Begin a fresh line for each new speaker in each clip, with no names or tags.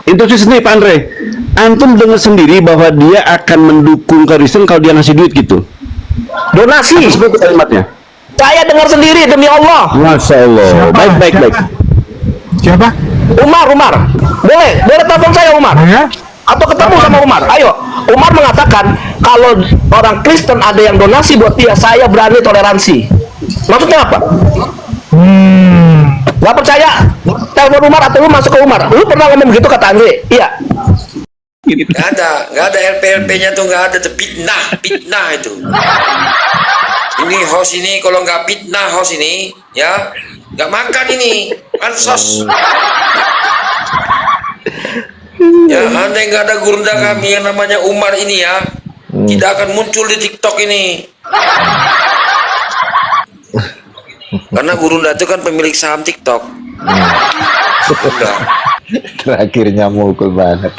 Intuisi sendiri Pak Andre, antum dengar sendiri bahwa dia akan mendukung Kristen kalau dia ngasih duit gitu.
Donasi.
Seperti kalimatnya.
Saya dengar sendiri demi Allah.
Masya Allah.
Siapa?
Baik.
Siapa?
Umar. Boleh telepon saya Umar.
Ya?
Atau ketemu sama Umar. Ayo. Umar mengatakan kalau orang Kristen ada yang donasi buat dia, saya berani toleransi. Maksudnya apa? Gak percaya? Telepon Umar atau lu masuk ke Umar. Lu pernah ngomong begitu kata Andre? Iya.
Gak ada LP-LP-nya tuh, gak ada tuh. Fitnah itu. Ini host ini kalau nggak fitnah host ini ya nggak makan ini ansos. Ya andai nggak ada gurunda kami yang namanya Umar ini ya tidak akan muncul di TikTok ini. Karena gurunda itu kan pemilik saham TikTok. Udah.
Terakhirnya mukul banget.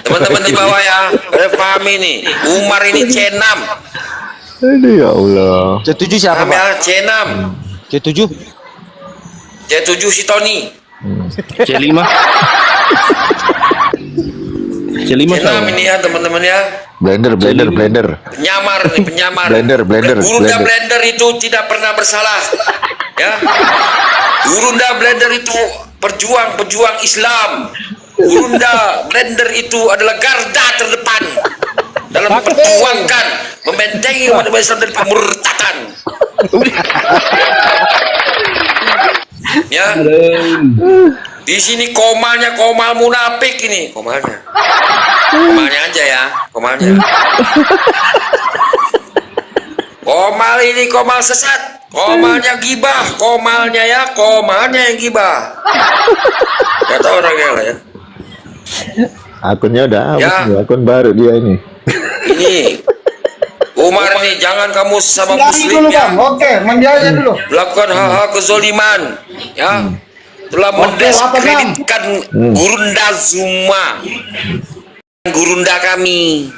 Teman-teman di bawah ya, paham ini. Umar ini C6.
Aduh ya Allah.
C7 siapa,
Paham
Pak?
ya? C6.
C7.
C7 si Tony.
C5. C5
C6 ini ya teman-teman ya.
Blender.
Penyamar nih, penyamar.
Blender.
Gurunda Blender itu tidak pernah bersalah. Ya. Gurunda Blender itu pejuang Islam. Gurunda Blender itu adalah garda terdepan dalam memperjuangkan, membentengi umat Islam dari pemurtadan. Ya. Di sini komalnya komal munafik ini, komalnya. Komalnya aja ya, komalnya. Komal ini komal sesat, komalnya gibah, komalnya ya, komalnya yang gibah. Gak tau orangnya lah ya.
Akunnya udah habis
Ya.
nih, akun baru dia ini.
Ini Umar nih, jangan kamu sama muslim ya
Oke, menjawabnya dulu.
melakukan hal-hal kezoliman ya, telah mendiskreditkan Gurunda Zuma, Gurunda kami,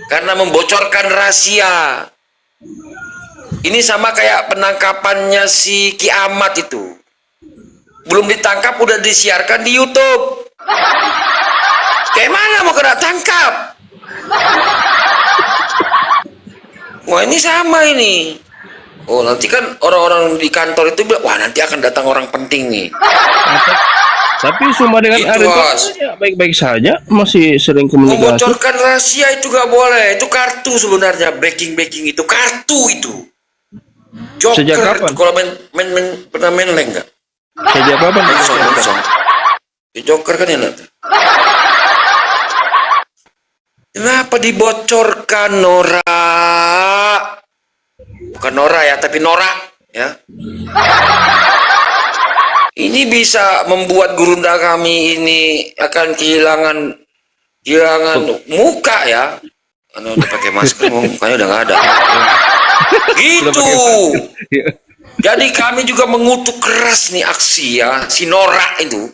karena membocorkan rahasia. Ini sama kayak penangkapannya si Kiamat itu, belum ditangkap udah disiarkan di YouTube. Kayak mana mau kena tangkap? Wah ini sama ini. Oh nanti kan orang-orang di kantor itu bilang, wah nanti akan datang orang penting nih.
Tapi Suma dengan
Itu,
Arif
Bos.
ya baik-baik saja, masih sering komunikasi.
Membocorkan rahasia itu gak boleh. Itu kartu sebenarnya, backing itu kartu itu. Joker.
Sejak kapan?
Kalau pernah main leng nggak?
Sejak kapan?
Joker kan ya nanti. Kenapa dibocorkan Nora? Bukan Nora ya, tapi Nora ya. Ini bisa membuat Gurunda kami ini akan kehilangan muka ya. Karena udah pakai masker, mukanya udah nggak ada. Gitu. Jadi kami juga mengutuk keras nih aksi ya si Nora itu.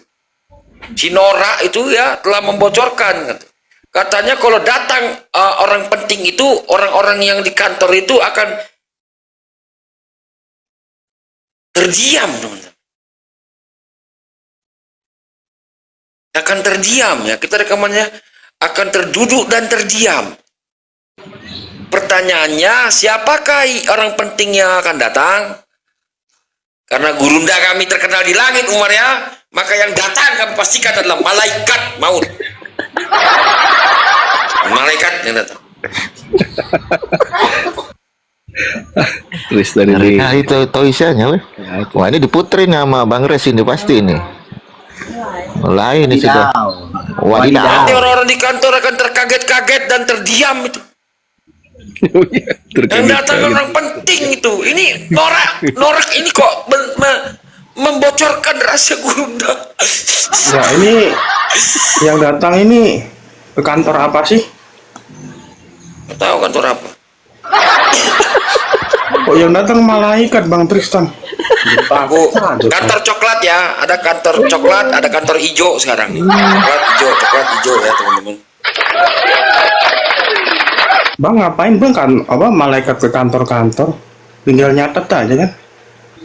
Si Nora itu ya telah membocorkan. Katanya kalau datang orang penting itu, orang-orang yang di kantor itu akan terdiam, teman-teman. Akan terdiam ya. Kita rekamannya akan terduduk dan terdiam. Pertanyaannya, siapakah orang penting yang akan datang? Karena Gurunda kami terkenal di langit, Umar ya, maka yang datang kami pastikan adalah malaikat maut. Malaikat yang datang.
Tulis dari di.
Nah itu toisnya weh. Wah ini diputerin sama Bang Res ini pasti ini. Lain ini sudah.
Nanti
Wadidaw.
orang-orang di kantor akan terkaget-kaget dan terdiam itu. Yang datang orang penting itu. Ini Norak ini kok membocorkan rahasia Gurunda.
Ya ini yang datang ini ke kantor apa sih?
Nggak tahu kantor apa.
Kok yang datang malaikat Bang Tristan?
Aku kantor coklat ya, ada kantor coklat, ada kantor hijau sekarang. Coklat hijau ya teman-teman.
Bang ngapain Bang kan apa malaikat ke kantor-kantor? Tinggal nyatet aja kan?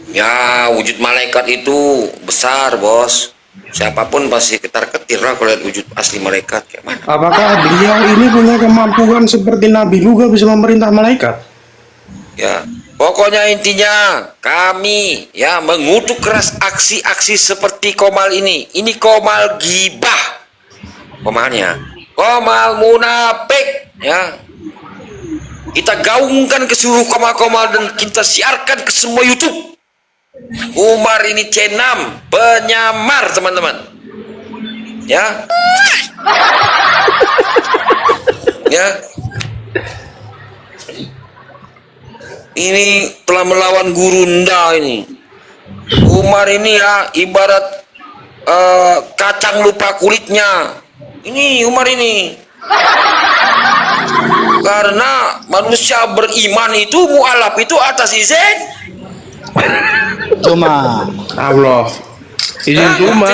Ya, wujud malaikat itu besar, bos. Siapapun pasti ketar-ketir lah kalau lihat wujud asli malaikat kayak mana.
Apakah beliau ini punya kemampuan seperti Nabi juga bisa memerintah malaikat?
Ya, pokoknya intinya kami ya mengutuk keras aksi-aksi seperti Komal ini. Ini Komal gibah, Komalnya, Komal munafik, ya. Kita gaungkan ke seluruh Komal-Komal dan kita siarkan ke semua YouTube. Umar ini C6 penyamar, teman-teman. Ya. Ya. Ini telah melawan Gurunda ini. Umar ini ya ibarat kacang lupa kulitnya. Ini Umar ini. Karena manusia beriman itu mualaf itu atas izin
Cuma
Allah. Izin cuma.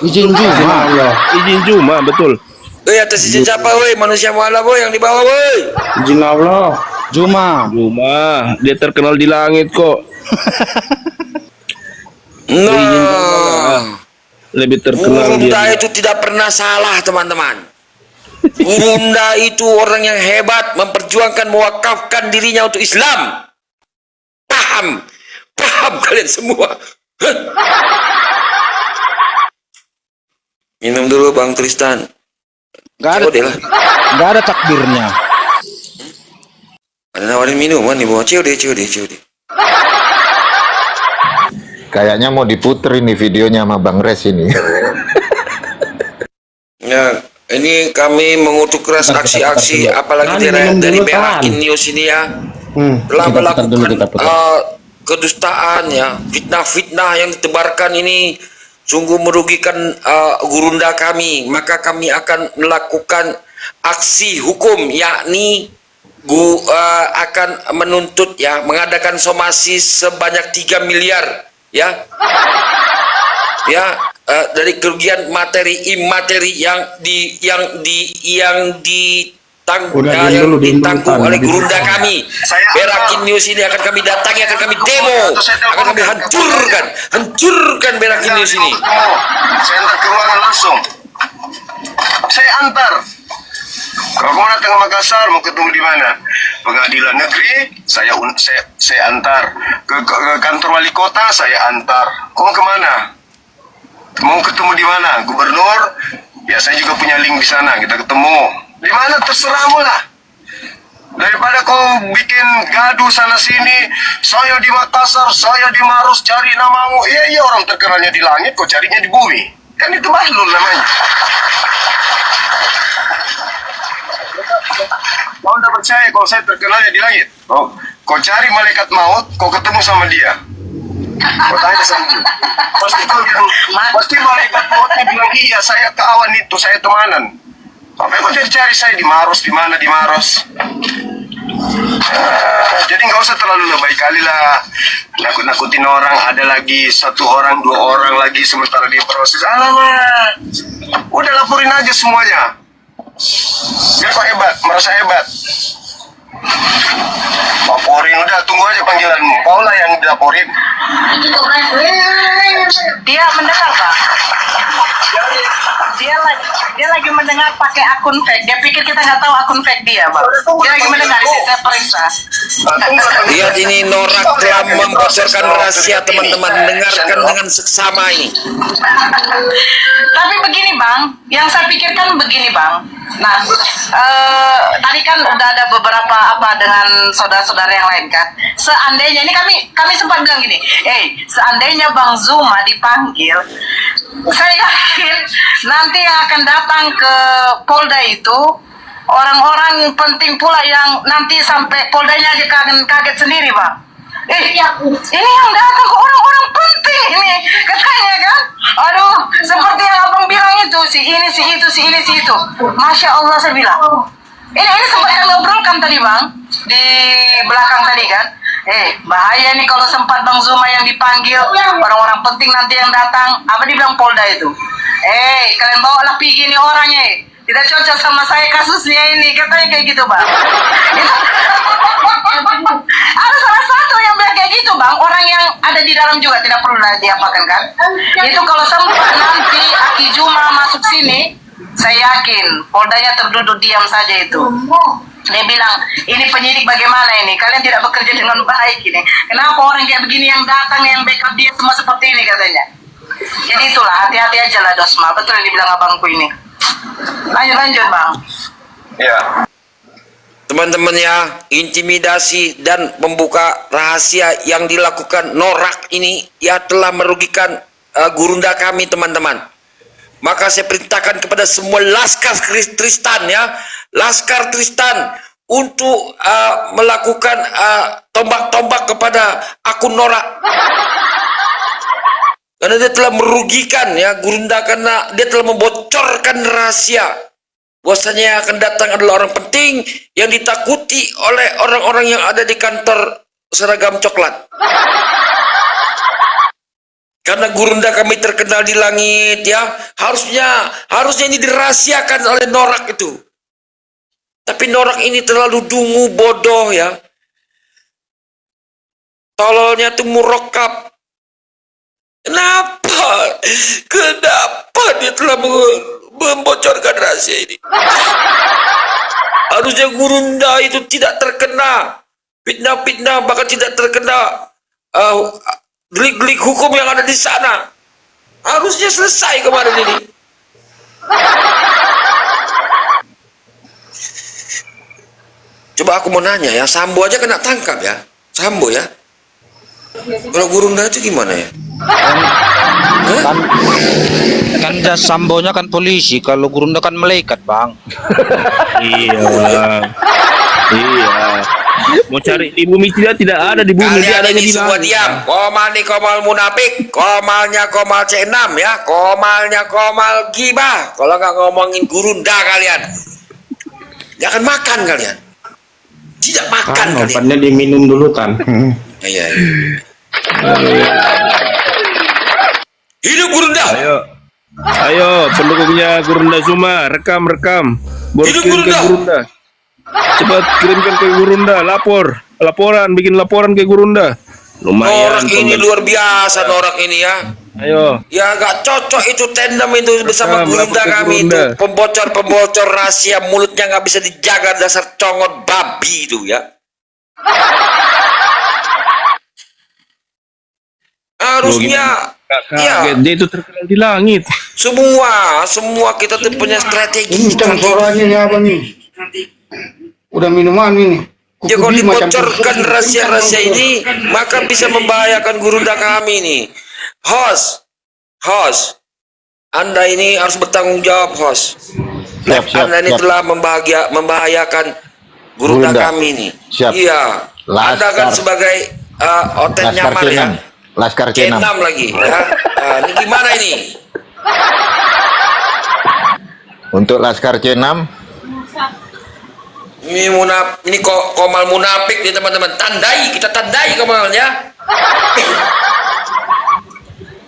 izin juga.
Allah.
Izin cuma, betul.
Atas izin siapa woi? Manusia mualaf woi yang di bawah woi.
Izin Allah.
Cuma
Cuma dia terkenal di langit kok.
Nah,
Lebih terkenal
Gurunda
dia.
itu tidak pernah salah, teman-teman. Gurunda itu orang yang hebat, memperjuangkan, mewakafkan dirinya untuk Islam. Paham? Paham kalian semua? Hah? Minum dulu Bang Tristan.
nggak ada,
COD lah.
nggak ada takbirnya.
Ada nawarin minuman nih, bawa COD.
Kayaknya mau diputerin nih videonya sama Bang Res ini.
Ya, ini kami mengutuk keras aksi-aksi, apalagi dari Berakin News ini ya, telah melakukan kedustaan ya, fitnah-fitnah yang ditebarkan ini sungguh merugikan Gurunda kami. Maka kami akan melakukan aksi hukum, yakni akan menuntut ya, mengadakan somasi sebanyak 3 miliar ya. Ya, dari kerugian materi imateri yang ditanggung oleh Gurunda kami. Berakin News ini akan kami datangi, akan kami demo, akan kami hancurkan Berakin News ini.
Saya antar ke ruangan langsung. Saya antar. Kalau mau datang ke Makassar, mau ketemu di mana? Pengadilan negeri, saya antar. Ke kantor wali kota, saya antar. Kau mau kemana? Mau ketemu di mana? Gubernur? Ya saya juga punya link di sana, kita ketemu. Di mana terserahmu lah. Daripada kau bikin gaduh sana sini, saya di Makassar, saya di Maros, cari namamu. Iya orang terkenalnya di langit, kau carinya di bumi. Kan itu bahlul namanya. Kau udah percaya kalau saya terkenalnya di langit? Kau cari malaikat maut, kau ketemu sama dia. Kau tanya sama dia. Pasti malaikat mautnya bilang, iya saya kawan itu, saya temanan. Sampai kau cari saya di Maros, di mana di Maros. Jadi nggak usah terlalu lebay kali lah nakut-nakutin orang. Ada lagi 1 orang 2 orang lagi sementara dia proses. Alamak, udah laporin aja semuanya. Biar kau hebat, merasa hebat. Laporin, udah tunggu aja panggilanmu. Kau lah yang dilaporin.
Dia mendengar, Pak. Dia lagi mendengar pakai akun fake. Dia pikir kita nggak tahu akun fake dia, Pak. Dia lagi mendengar, saya periksa.
Lihat ini, Norak telah membocorkan rahasia, teman-teman. Dengarkan dengan seksama ini.
Tapi begini, Bang. Yang saya pikirkan begini, Bang. Nah, tadi kan udah ada beberapa dengan saudara-saudara yang lain kan. Seandainya ini kami sempat bilang gini, seandainya Bang Zuma dipanggil, saya yakin nanti yang akan datang ke Polda itu orang-orang penting pula yang nanti sampai Poldanya aja kaget sendiri, Bang. Ini yang datang ke orang-orang penting ini katanya kan. Aduh, seperti yang abang bilang itu, si ini, si itu, si ini, si itu. Masya Allah saya bilang. Ini sempat yang ngobrolkan tadi, Bang, di belakang tadi kan. Bahaya nih kalau sempat Bang Zuma yang dipanggil, orang-orang penting nanti yang datang. Apa dibilang Polda itu? Kalian bawa lah pergi nih orangnya. Tidak cocok sama saya kasusnya ini, katanya kayak gitu, Bang. Ada salah satu yang bilang kayak gitu bang, orang yang ada di dalam juga tidak perlu diapakan kan. Itu kalau sempat nanti Aki Juma masuk sini, saya yakin Poldanya terduduk diam saja itu. Dia bilang, ini penyidik bagaimana ini? Kalian tidak bekerja dengan baik ini. Kenapa orang kayak begini yang datang, yang backup dia semua seperti ini katanya. Jadi itulah, hati-hati aja lah Dosma. Betul yang dibilang abangku ini. Lanjut bang.
Ya.
Teman-teman ya, intimidasi dan membuka rahasia yang dilakukan Norak ini ya telah merugikan gurunda kami teman-teman. Maka saya perintahkan kepada semua laskar Tristan ya, laskar Tristan untuk melakukan tombak-tombak kepada akun Norak. Karena dia telah merugikan ya gurunda, karena dia telah membocorkan rahasia bahwasanya yang akan datang adalah orang penting yang ditakuti oleh orang-orang yang ada di kantor seragam coklat. Karena gurunda kami terkenal di langit ya, harusnya ini dirahasiakan oleh Norak itu. Tapi Norak ini terlalu dungu, bodoh ya. Tololnya tuh murokap. Kenapa dia telah membocorkan rahasia ini? Harusnya gurunda itu tidak terkena fitnah-fitnah, bahkan tidak terkena delik-delik hukum yang ada di sana. Harusnya selesai kemarin ini. Coba aku mau nanya ya, Sambo aja kena tangkap ya, Sambo ya. Kalau gurunda itu gimana ya?
Kan Sambonya kan polisi, kalau gurunda kan malaikat bang.
Iya bang. Iya. Mau cari di bumi tidak ada di bumi. Dia
Kalian
adanya
ini
di
semua
langit.
diam. Komal nih komal munafik, komalnya komal C6 ya, komalnya komal gibah. Kalau nggak ngomongin gurunda kalian, nggak akan makan kalian. Tidak makan kalian.
Obatnya diminum dulu kan.
Iya. Hidup gurunda.
Ayo pendukungnya Gurunda Zuma, rekam. Baru
Hidup
kirim ke
Gurunda.
Gurunda. Cepat kirimkan ke Gurunda, bikin laporan ke Gurunda. Lumayan.
Norak ini luar biasa, Norak ini ya.
Ayo.
Ya nggak cocok itu tandem itu bersama
Rekam,
gurunda
lapor ke
kami
Gurunda.
itu, pembocor rahasia, mulutnya nggak bisa dijaga, dasar congot babi itu ya. Harusnya ya
Dia itu terkenal di langit.
semua kita tuh punya strategi.
Suaranya ini apa nih? Udah minuman ini.
Ya kalau dibocorkan rahasia-rahasia ini, maka bisa membahayakan gurunda kami nih. Host, Anda ini harus bertanggung jawab, host. Anda ini telah membahayakan gurunda kami nih.
Siap.
Iya.
Laskar.
Anda kan sebagai otet
Laskar
nyamar ya.
C6. Laskar
C6
C6.
lagi ya. Ini gimana ini?
Untuk Laskar C6,
Ini komal munafik nih teman-teman. Kita tandai komalnya.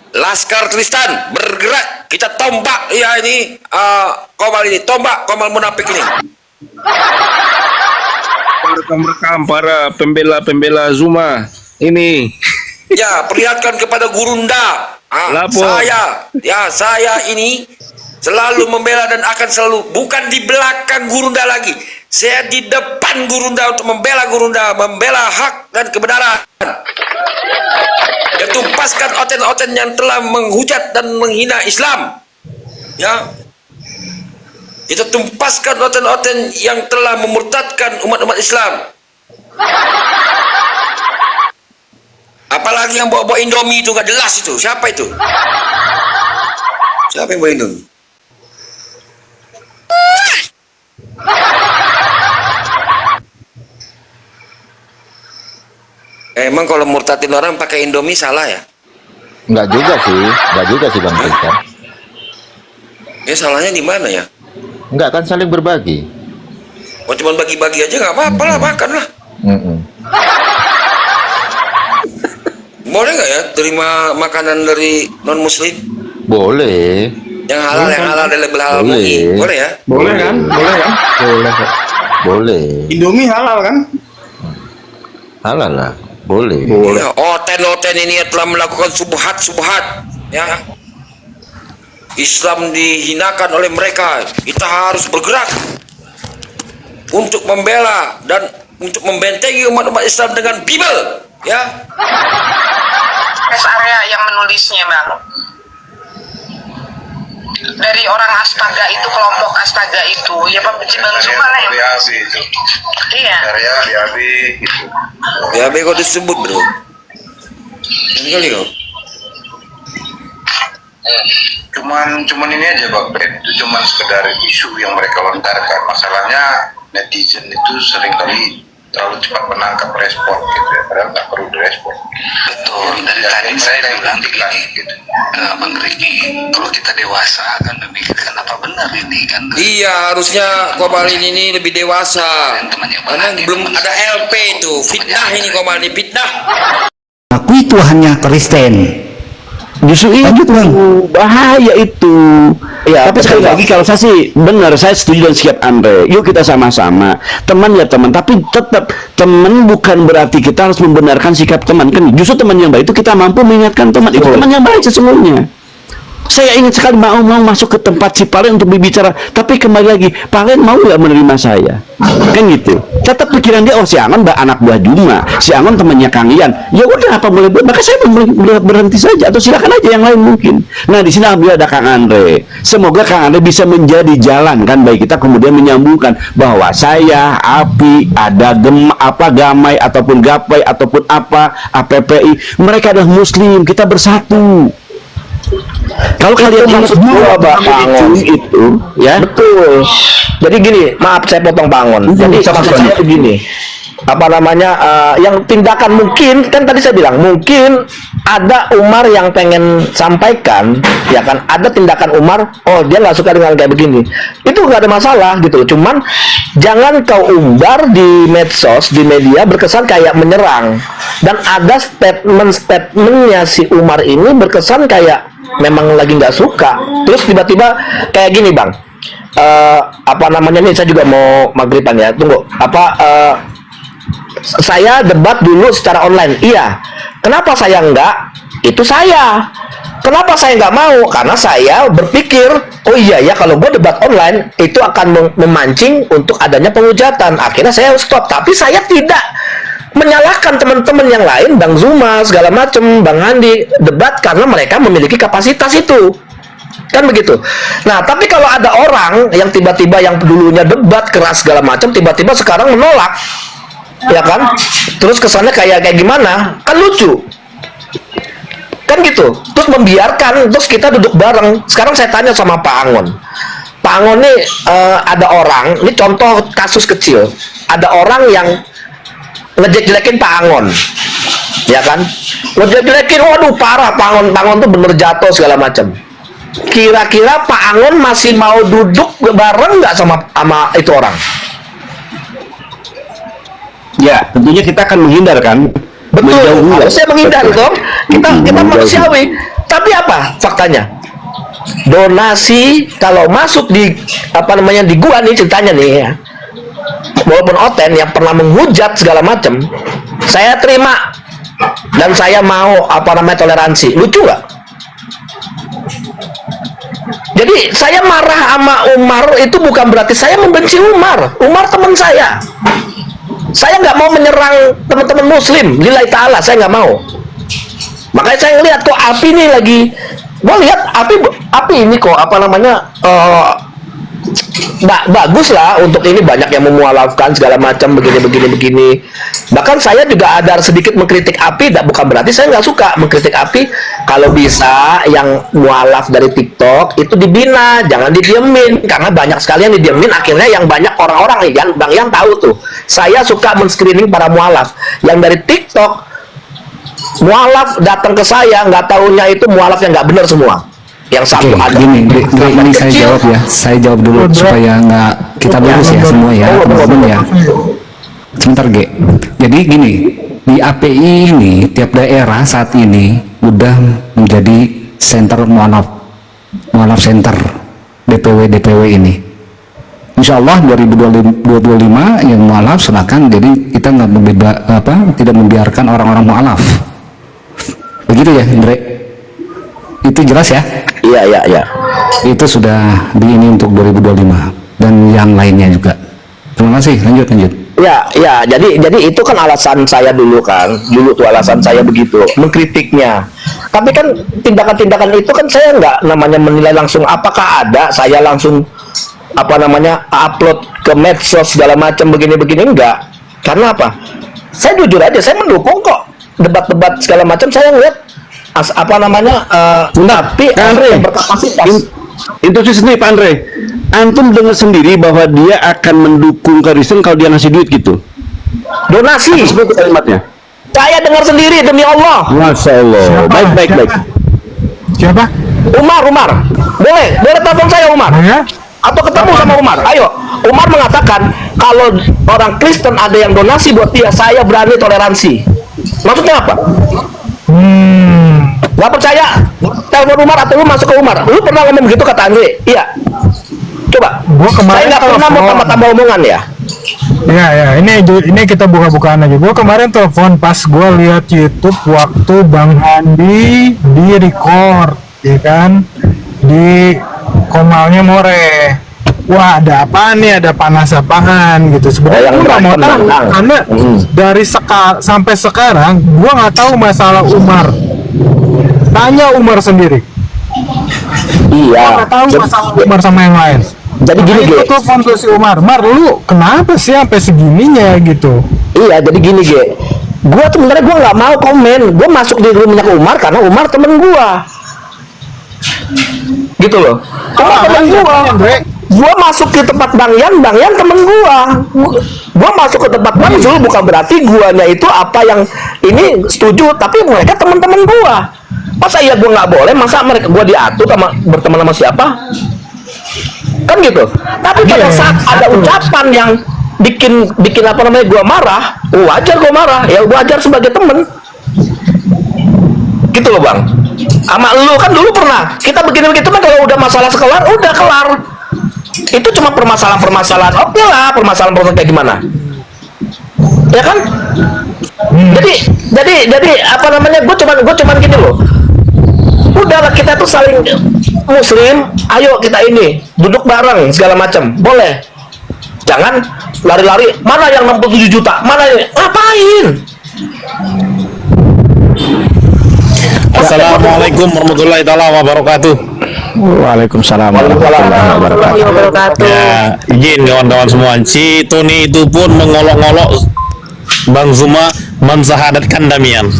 Laskar Tristan bergerak, kita tombak ya ini komal ini, tombak komal munafik ini.
Rekam para pembela Zuma ini.
Ya, perlihatkan kepada gurunda.
Lapor.
Saya ini selalu membela dan akan selalu, bukan di belakang gurunda lagi. Saya di depan gurunda untuk membela gurunda, membela hak dan kebenaran. Ya, tumpaskan oten-oten yang telah menghujat dan menghina Islam. Ya. Kita tumpaskan oten-oten yang telah memurtadkan umat-umat Islam. Apalagi yang bawa-bawa Indomie itu gak jelas itu. Siapa itu? Siapa yang bawa Indomie? Emang kalau murtadin orang pakai Indomie salah ya?
enggak juga sih Bang Tristan.
Ya salahnya di mana ya?
Enggak, kan saling berbagi.
Oh cuma bagi-bagi aja nggak apa-apa lah, makan lah. Boleh nggak ya terima makanan dari non muslim?
Boleh.
Yang halal dari label halal MUI. Boleh ya?
Boleh kan? Boleh kan? Boleh.
Boleh.
Indomie halal kan?
halal lah, boleh.
Ya, oten ini telah melakukan subhat, ya. Islam dihinakan oleh mereka. Kita harus bergerak untuk membela dan untuk membentengi umat-umat Islam dengan Bible, ya.
Rest area yang menulisnya, Bang. Dari orang Astaga itu, kelompok Astaga itu, ya Pak Bang Zuma lah yang.
itu.
Iya.
Area BAB gitu.
BAB kok disebut, bro? Ini kali kok.
Cuman ini aja Bang Ben, itu cuman sekedar isu yang mereka lontarkan. Masalahnya netizen itu seringkali terlalu cepat menangkap respon gitu ya, padahal nggak perlu direspon.
Betul, dari tadi saya bilang begini gitu. Bang Riki, kalau kita dewasa kan memikirkan apa benar ini kan.
Iya, harusnya Kobalin ini lebih dewasa. Karena belum ada LP itu, fitnah ini Kobalin, fitnah.
Akui Tuhannya Kristen.
Justru itu bahaya itu. Ya, tapi sekali lagi kalau saya sih benar, saya setuju dan siap Andre. Yuk kita sama-sama. Teman ya teman, tapi tetap teman bukan berarti kita harus membenarkan sikap teman. Kan justru teman yang baik itu kita mampu mengingatkan teman. Itu teman yang baik sesungguhnya. Saya ingin sekali mau masuk ke tempat si Palen untuk berbicara, tapi kembali lagi, Palen mau nggak menerima saya? Kan gitu. Tetap pikiran dia, oh si Angon anak buah Juma, si Angon temannya Kang Ian. Ya udah, apa boleh buat? Maka saya berhenti saja, atau silakan aja yang lain mungkin. Nah di sini alhamdulillah ada Kang Andre. Semoga Kang Andre bisa menjadi jalan kan bagi kita kemudian menyambungkan bahwa saya, Api, ada Gamai ataupun Gapai ataupun APPI, mereka adalah Muslim, kita bersatu. Kalau kalian maksud gua Bangun itu ya betul.
Jadi gini, maaf saya potong Bangun. Jadi maksud saya begini, apa namanya, yang tindakan mungkin kan tadi saya bilang mungkin ada Umar yang pengen sampaikan, ya kan, ada tindakan Umar, oh dia nggak suka dengan kayak begini, itu nggak ada masalah gitu. Cuman jangan kau umbar di medsos, di media berkesan kayak menyerang, dan ada statementnya si Umar ini berkesan kayak memang lagi nggak suka, terus tiba-tiba kayak gini Bang, apa namanya nih, saya juga mau maghriban ya, tunggu, saya debat dulu secara online, iya. Kenapa saya enggak? Itu saya. Kenapa saya nggak mau? Karena saya berpikir, oh iya ya, kalau gue debat online itu akan memancing untuk adanya penghujatan. Akhirnya saya stop. Tapi saya tidak menyalahkan teman-teman yang lain, Bang Zuma segala macem, Bang Andi debat karena mereka memiliki kapasitas itu. Kan begitu. Nah, tapi kalau ada orang yang tiba-tiba yang dulunya debat keras segala macam, tiba-tiba sekarang menolak, ya kan? Terus kesannya kayak gimana? Kan lucu. Kan gitu. Terus membiarkan, terus kita duduk bareng. Sekarang saya tanya sama Pak Angon. Pak Angon nih, ada orang, ini contoh kasus kecil. Ada orang yang ngejek-jelekin Pak Angon. Ya kan? Ngejek-jelekin, waduh parah Pak Angon tuh bener jatuh segala macam. Kira-kira Pak Angon masih mau duduk bareng nggak sama itu orang?
Ya, tentunya kita akan menghindar kan.
Betul, harusnya menghindar dong. Kita manusiawi. Tapi apa faktanya? Donasi kalau masuk di di gua nih ceritanya nih ya. Walaupun Oten yang pernah menghujat segala macam, saya terima dan saya mau toleransi. Lucu nggak? Jadi saya marah sama Umar itu bukan berarti saya membenci Umar. Umar teman saya. Saya nggak mau menyerang teman-teman Muslim, lillahi ta'ala, saya nggak mau. Makanya saya ngeliat kok Api ini lagi, gue lihat Api ini kok bagus lah untuk ini, banyak yang memualafkan segala macam begini. Bahkan saya juga ada sedikit mengkritik Api, bukan berarti saya nggak suka mengkritik Api. Kalau bisa yang mualaf dari TikTok itu dibina, jangan didiemin, karena banyak sekali yang didiemin. Akhirnya yang banyak orang-orang yang Bang Yang tahu tuh, saya suka men-screening para mualaf yang dari TikTok. Mualaf datang ke saya, nggak tahunya itu mualaf yang nggak benar semua. Yang satu ada
gini, ini saya jawab ya, saya jawab dulu supaya nggak kita lurus ya semua ya, teman-teman ya. Sebentar G. Jadi gini, di API ini tiap daerah saat ini udah menjadi center mualaf center DPW ini. Insya Allah 2025 yang mualaf silakan. Jadi kita nggak tidak membiarkan orang-orang mualaf. Begitu ya, Indre? Itu jelas ya?
Iya.
Itu sudah ini untuk 2025 dan yang lainnya juga. Terima kasih. Lanjut.
Ya, jadi itu kan alasan saya dulu tuh alasan saya begitu, mengkritiknya. Tapi kan tindakan-tindakan itu kan saya nggak namanya menilai langsung. Apakah ada saya langsung upload ke medsos segala macam begini-begini, enggak. Karena apa? Saya jujur aja, saya mendukung kok debat-debat segala macam. Saya ngeliat tapi
Andre
berkapasitas.
itu sendiri Pak Andre, antum dengar sendiri bahwa dia akan mendukung Kristen kalau dia ngasih duit gitu,
Donasi.
seperti kalimatnya.
Saya dengar sendiri demi Allah.
Masya Allah. Baik.
Siapa?
Umar. Boleh telepon saya Umar.
Ya?
Atau ketemu sama Umar. Ayo. Umar mengatakan kalau orang Kristen ada yang donasi buat dia, saya berani toleransi. Maksudnya apa? Gak percaya? Telepon Umar atau lu masuk ke Umar. Lu pernah ngomong begitu kata Andre? Iya. Coba. Saya nggak pernah mau tambah omongan ya.
Ya, ini kita buka-bukaan aja. Gue kemarin telepon pas gue lihat YouTube waktu Bang Handi di record, ya kan, di Komalnya More. Wah, ada apa nih? Ada panas apaan gitu. Sebenarnya gue nggak mau tahu karena dari sampai sekarang gue nggak tahu masalah Umar. Tanya Umar sendiri.
Iya.
Gue nggak tahu masalah Umar sama yang lain.
Jadi gini,
itu telepon si Umar, lu kenapa sih sampai segininya gitu?
Iya, jadi gini, gue sebenarnya gue nggak mau komen. Gue masuk di rumahnya Umar karena Umar temen gue, gitu loh. Umar temen gue. Gue masuk ke tempat Bang Yan temen gue. Gue masuk ke tempat Bang Zul bukan berarti guanya itu apa yang ini setuju, tapi mereka teman-teman gue. Masa iya gue nggak boleh? Masa mereka gue diatur sama berteman sama siapa? Kan gitu. Tapi pada saat ada ucapan yang bikin gue marah, wajar gue marah, ya wajar sebagai temen, gitu loh Bang. Sama lu kan dulu pernah kita begini-begitu kan, kalau udah masalah sekelar udah kelar. Itu cuma permasalahan oke lah, permasalahan kayak gimana, ya kan? Jadi gue cuman gini loh. Udahlah, kita tuh saling muslim, ayo kita ini duduk bareng segala macam, boleh. Jangan lari-lari, mana yang 67 juta, mana yang ngapain?
Assalamualaikum warahmatullahi wabarakatuh.
Waalaikumsalam warahmatullahi wabarakatuh.
Ya, izin kawan-kawan semua. Si Tony itu pun mengolok-olok Bang Zuma mensahadatkan Damian.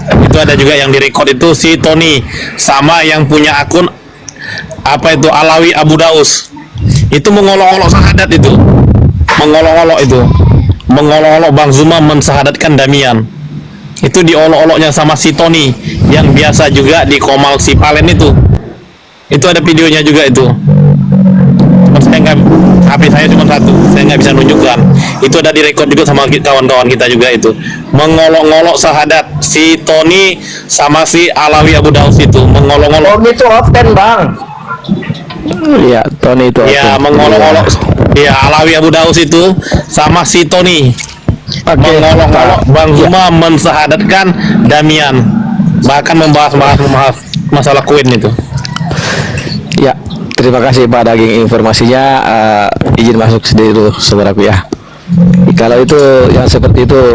Itu ada juga yang direkod itu si Tony sama yang punya akun apa itu Alawi Abu Daus. Itu mengolok-olok sahadat itu. Mengolok-olok Bang Zuma mensahadatkan Damian. Itu diolok-oloknya sama si Tony yang biasa juga di Komal si Palen itu. Itu ada videonya juga itu. HP saya cuma satu, saya nggak bisa nunjukkan. Itu ada direkod juga sama kawan-kawan kita juga itu. Mengolok-ngolok sahadat si Tony sama si Alawi Abu Daus itu mengolok-ngolok.
Tony itu open Bang.
Iya, Tony itu.
Ya, mengolok-olok. Ya, Alawi Abu Daus itu sama si Tony. Mengolok-olok Bang Zuma mensahadatkan Damian. Bahkan membahas masalah Queen itu.
Ya, terima kasih Pak Daging informasinya. Izin masuk dulu saudaraku ya. Kalau itu yang seperti itu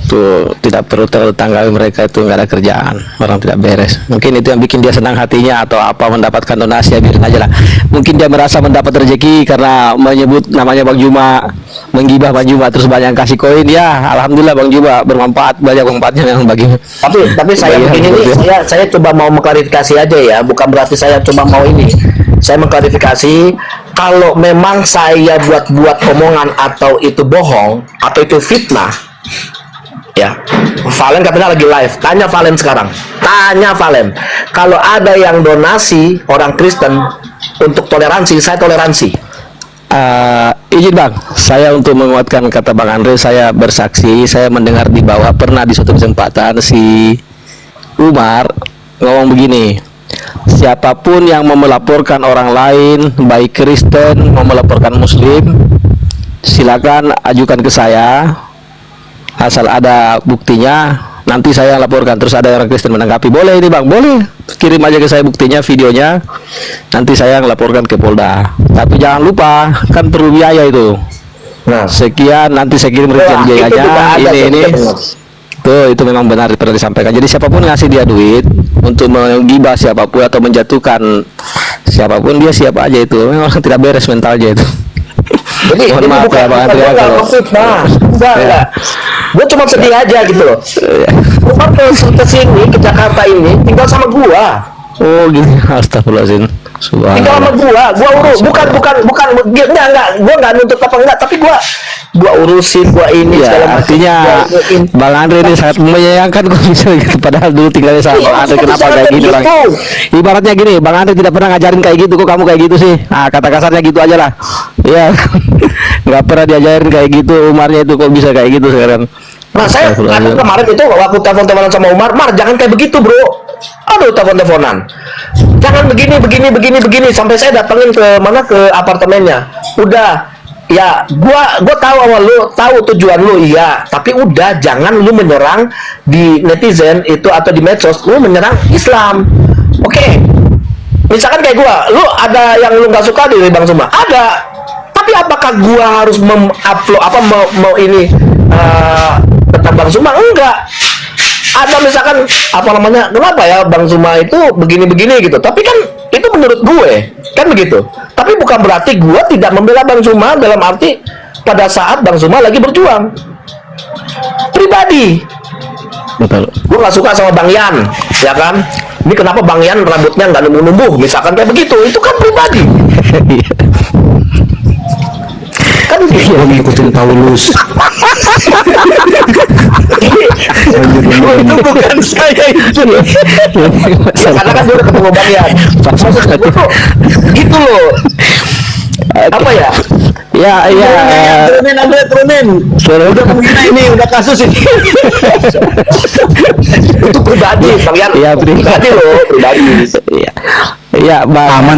tuh tidak perlu terlalu tanggapi, mereka itu nggak ada kerjaan, orang tidak beres. Mungkin itu yang bikin dia senang hatinya atau apa, mendapatkan donasi, ya biarin aja lah. Mungkin dia merasa mendapat rezeki karena menyebut namanya Bang Juma, menggibah Bang Juma, terus banyak yang kasih koin. Ya alhamdulillah Bang Juma bermanfaat, banyak manfaatnya memang bagi.
Tapi saya begini nih, saya coba mau mengklarifikasi aja ya, bukan berarti saya cuma mau ini. Saya mengklarifikasi, kalau memang saya buat omongan atau itu bohong atau itu fitnah, ya Valen katanya lagi live, tanya Valen sekarang, tanya Valen, kalau ada yang donasi orang Kristen untuk toleransi, saya toleransi.
Izin Bang, saya untuk menguatkan kata Bang Andre, saya bersaksi, saya mendengar di bawah pernah di suatu kesempatan si Umar ngomong begini, siapapun yang mau melaporkan orang lain, baik Kristen mau melaporkan Muslim, silakan ajukan ke saya, asal ada buktinya. Nanti saya laporkan. Terus ada orang Kristen menanggapi, boleh ini bang, boleh, kirim aja ke saya buktinya, videonya, nanti saya laporkan ke Polda. Tapi jangan lupa, kan perlu biaya itu.
Nah,
Sekian, nanti saya kirim rincian biayanya. Ini tuh, itu memang benar pernah disampaikan. Jadi siapapun ngasih dia duit untuk menggibah siapapun atau menjatuhkan siapapun, dia siap aja itu. Memang tidak beres mentalnya itu.
Jadi
Mohon maaf ya Bang Andre, kalau
enggak. Gue cuma sedih aja gitu loh. Gua ke sini, ke Jakarta ini tinggal sama gua.
Oh gini, astagfirullahaladzim.
Tinggal sama gua urus, bukan enggak, gua enggak nuntut apa enggak, tapi gua urusin, gua ini segala
Ya,
macam.
artinya Bang Andre ini sangat menyayangkan kok bisa gitu. Padahal dulu tinggalnya sama Bang Andre, kenapa kayak gini Bang? Ibaratnya gini, Bang Andre tidak pernah ngajarin kayak gitu, kok kamu kayak gitu sih? Ah, kata kasarnya gitu aja lah. Iya, nggak pernah diajarin kayak gitu, Umarnya itu kok bisa kayak gitu sekarang.
Nah, saya kemarin itu waktu telepon-teleponan sama Umar, jangan kayak begitu bro. Aduh, telepon-teleponan. Jangan begini, sampai saya datengin ke mana, ke apartemennya. Udah, ya, gua tahu awal lu, tahu tujuan lu, iya. Tapi udah, jangan lu menyerang di netizen itu atau di medsos, lu menyerang Islam. Oke. Misalkan kayak gua, lu ada yang lu nggak suka dari Bang Suma, ada. Tapi apakah gua harus mengupload apa mau ini tentang Bang Suma? Enggak. Ada misalkan apa namanya, kenapa ya Bang Suma itu begini gitu. Tapi kan itu menurut gue, kan begitu. Tapi bukan berarti gue tidak membela Bang Suma dalam arti pada saat Bang Suma lagi berjuang. Pribadi.
Betul.
Gue nggak suka sama Bang Yan, ya kan? Ini kenapa Bang Yan rambutnya nggak numbuh-numbuh? Misalkan kayak begitu, itu kan pribadi. Kan
Gue ngikutin Paulus.
itu bukan saya itu. Karena kan gue udah ketemu Bang Yan. Maksud gue tuh gitu loh. Apa ya?
Ya.
Turunin. Udah menghina ini, udah kasus ini.
Itu pribadi, Bang Yan.
Iya,
pribadi loh, pribadi.
Iya. Iya, Bang.
Aman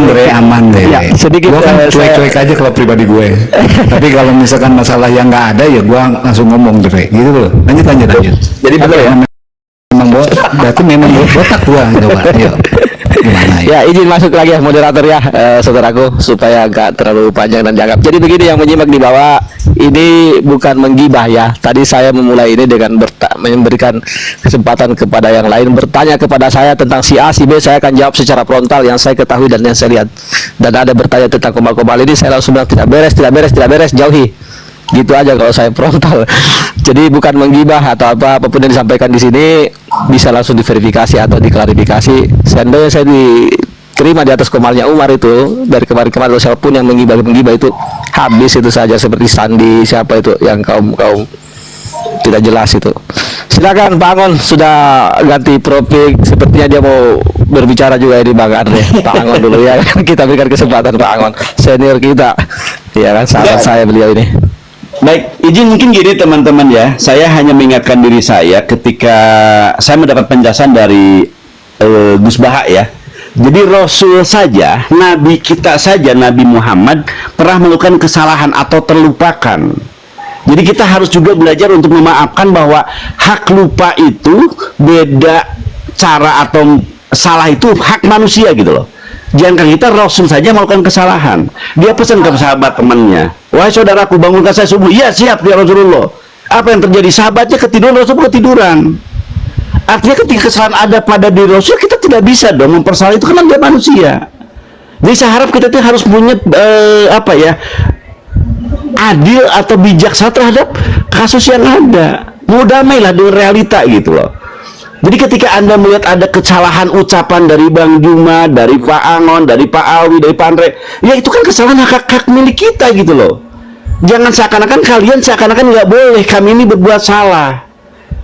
deh.
Ya, sedikit
Gue kan cuek-cuek aja kalau pribadi gue. Tapi kalau misalkan masalah yang nggak ada, ya gue langsung ngomong Dre, gitu loh. Lanjut.
Jadi betul ya?
Berarti memang botak gue. Coba, yuk. Gimana ya?
Ya, izin masuk lagi ya moderator ya, saudaraku, supaya agak terlalu panjang dan jangkap. Jadi begini yang menyimak di bawah, ini bukan menggibah ya. Tadi saya memulai ini dengan memberikan kesempatan kepada yang lain bertanya kepada saya tentang si A, si B. Saya akan jawab secara frontal yang saya ketahui dan yang saya lihat. Dan ada bertanya tentang kebal ini, saya langsung bilang tidak beres, jauhi. Gitu aja kalau saya frontal. Jadi bukan menggibah atau apapun yang disampaikan di sini bisa langsung diverifikasi atau diklarifikasi. Seandainya saya diterima di atas komarnya Umar itu dari kemarin siapapun yang menggibah itu habis itu saja, seperti Sandi siapa itu yang kaum tidak jelas itu. Silakan Pak Angon, sudah ganti profil, sepertinya dia mau berbicara juga ini Bang Andre. Pak Angon dulu ya, kita berikan kesempatan Pak Angon, senior kita, ya kan, sahabat saya beliau ini.
Baik, izin mungkin gini teman-teman ya. Saya hanya mengingatkan diri saya ketika saya mendapat penjelasan dari Gus Baha ya. Jadi Rasul saja, Nabi kita saja, Nabi Muhammad pernah melakukan kesalahan atau terlupakan. Jadi kita harus juga belajar untuk memaafkan bahwa hak lupa itu beda cara, atau salah itu hak manusia gitu loh. Jangan kita, Rasul saja melakukan kesalahan. Dia pesan ke sahabat temannya, wahai saudaraku, bangunkan saya subuh. Iya siap ya Rasulullah. Apa yang terjadi? Sahabatnya ketiduran, Rasul ketiduran. Artinya ketika kesalahan ada pada diri Rasul, kita tidak bisa dong mempersalah itu, karena dia manusia. Jadi saya harap kita harus punya adil atau bijaksana terhadap kasus yang ada. Mau damailah dengan realita gitu loh. Jadi ketika Anda melihat ada kesalahan ucapan dari Bang Juma, dari Pak Angon, dari Pak Alwi, dari Pak Andre, ya itu kan kesalahan hak milik kita gitu loh. Jangan seakan-akan kalian nggak boleh, kami ini berbuat salah,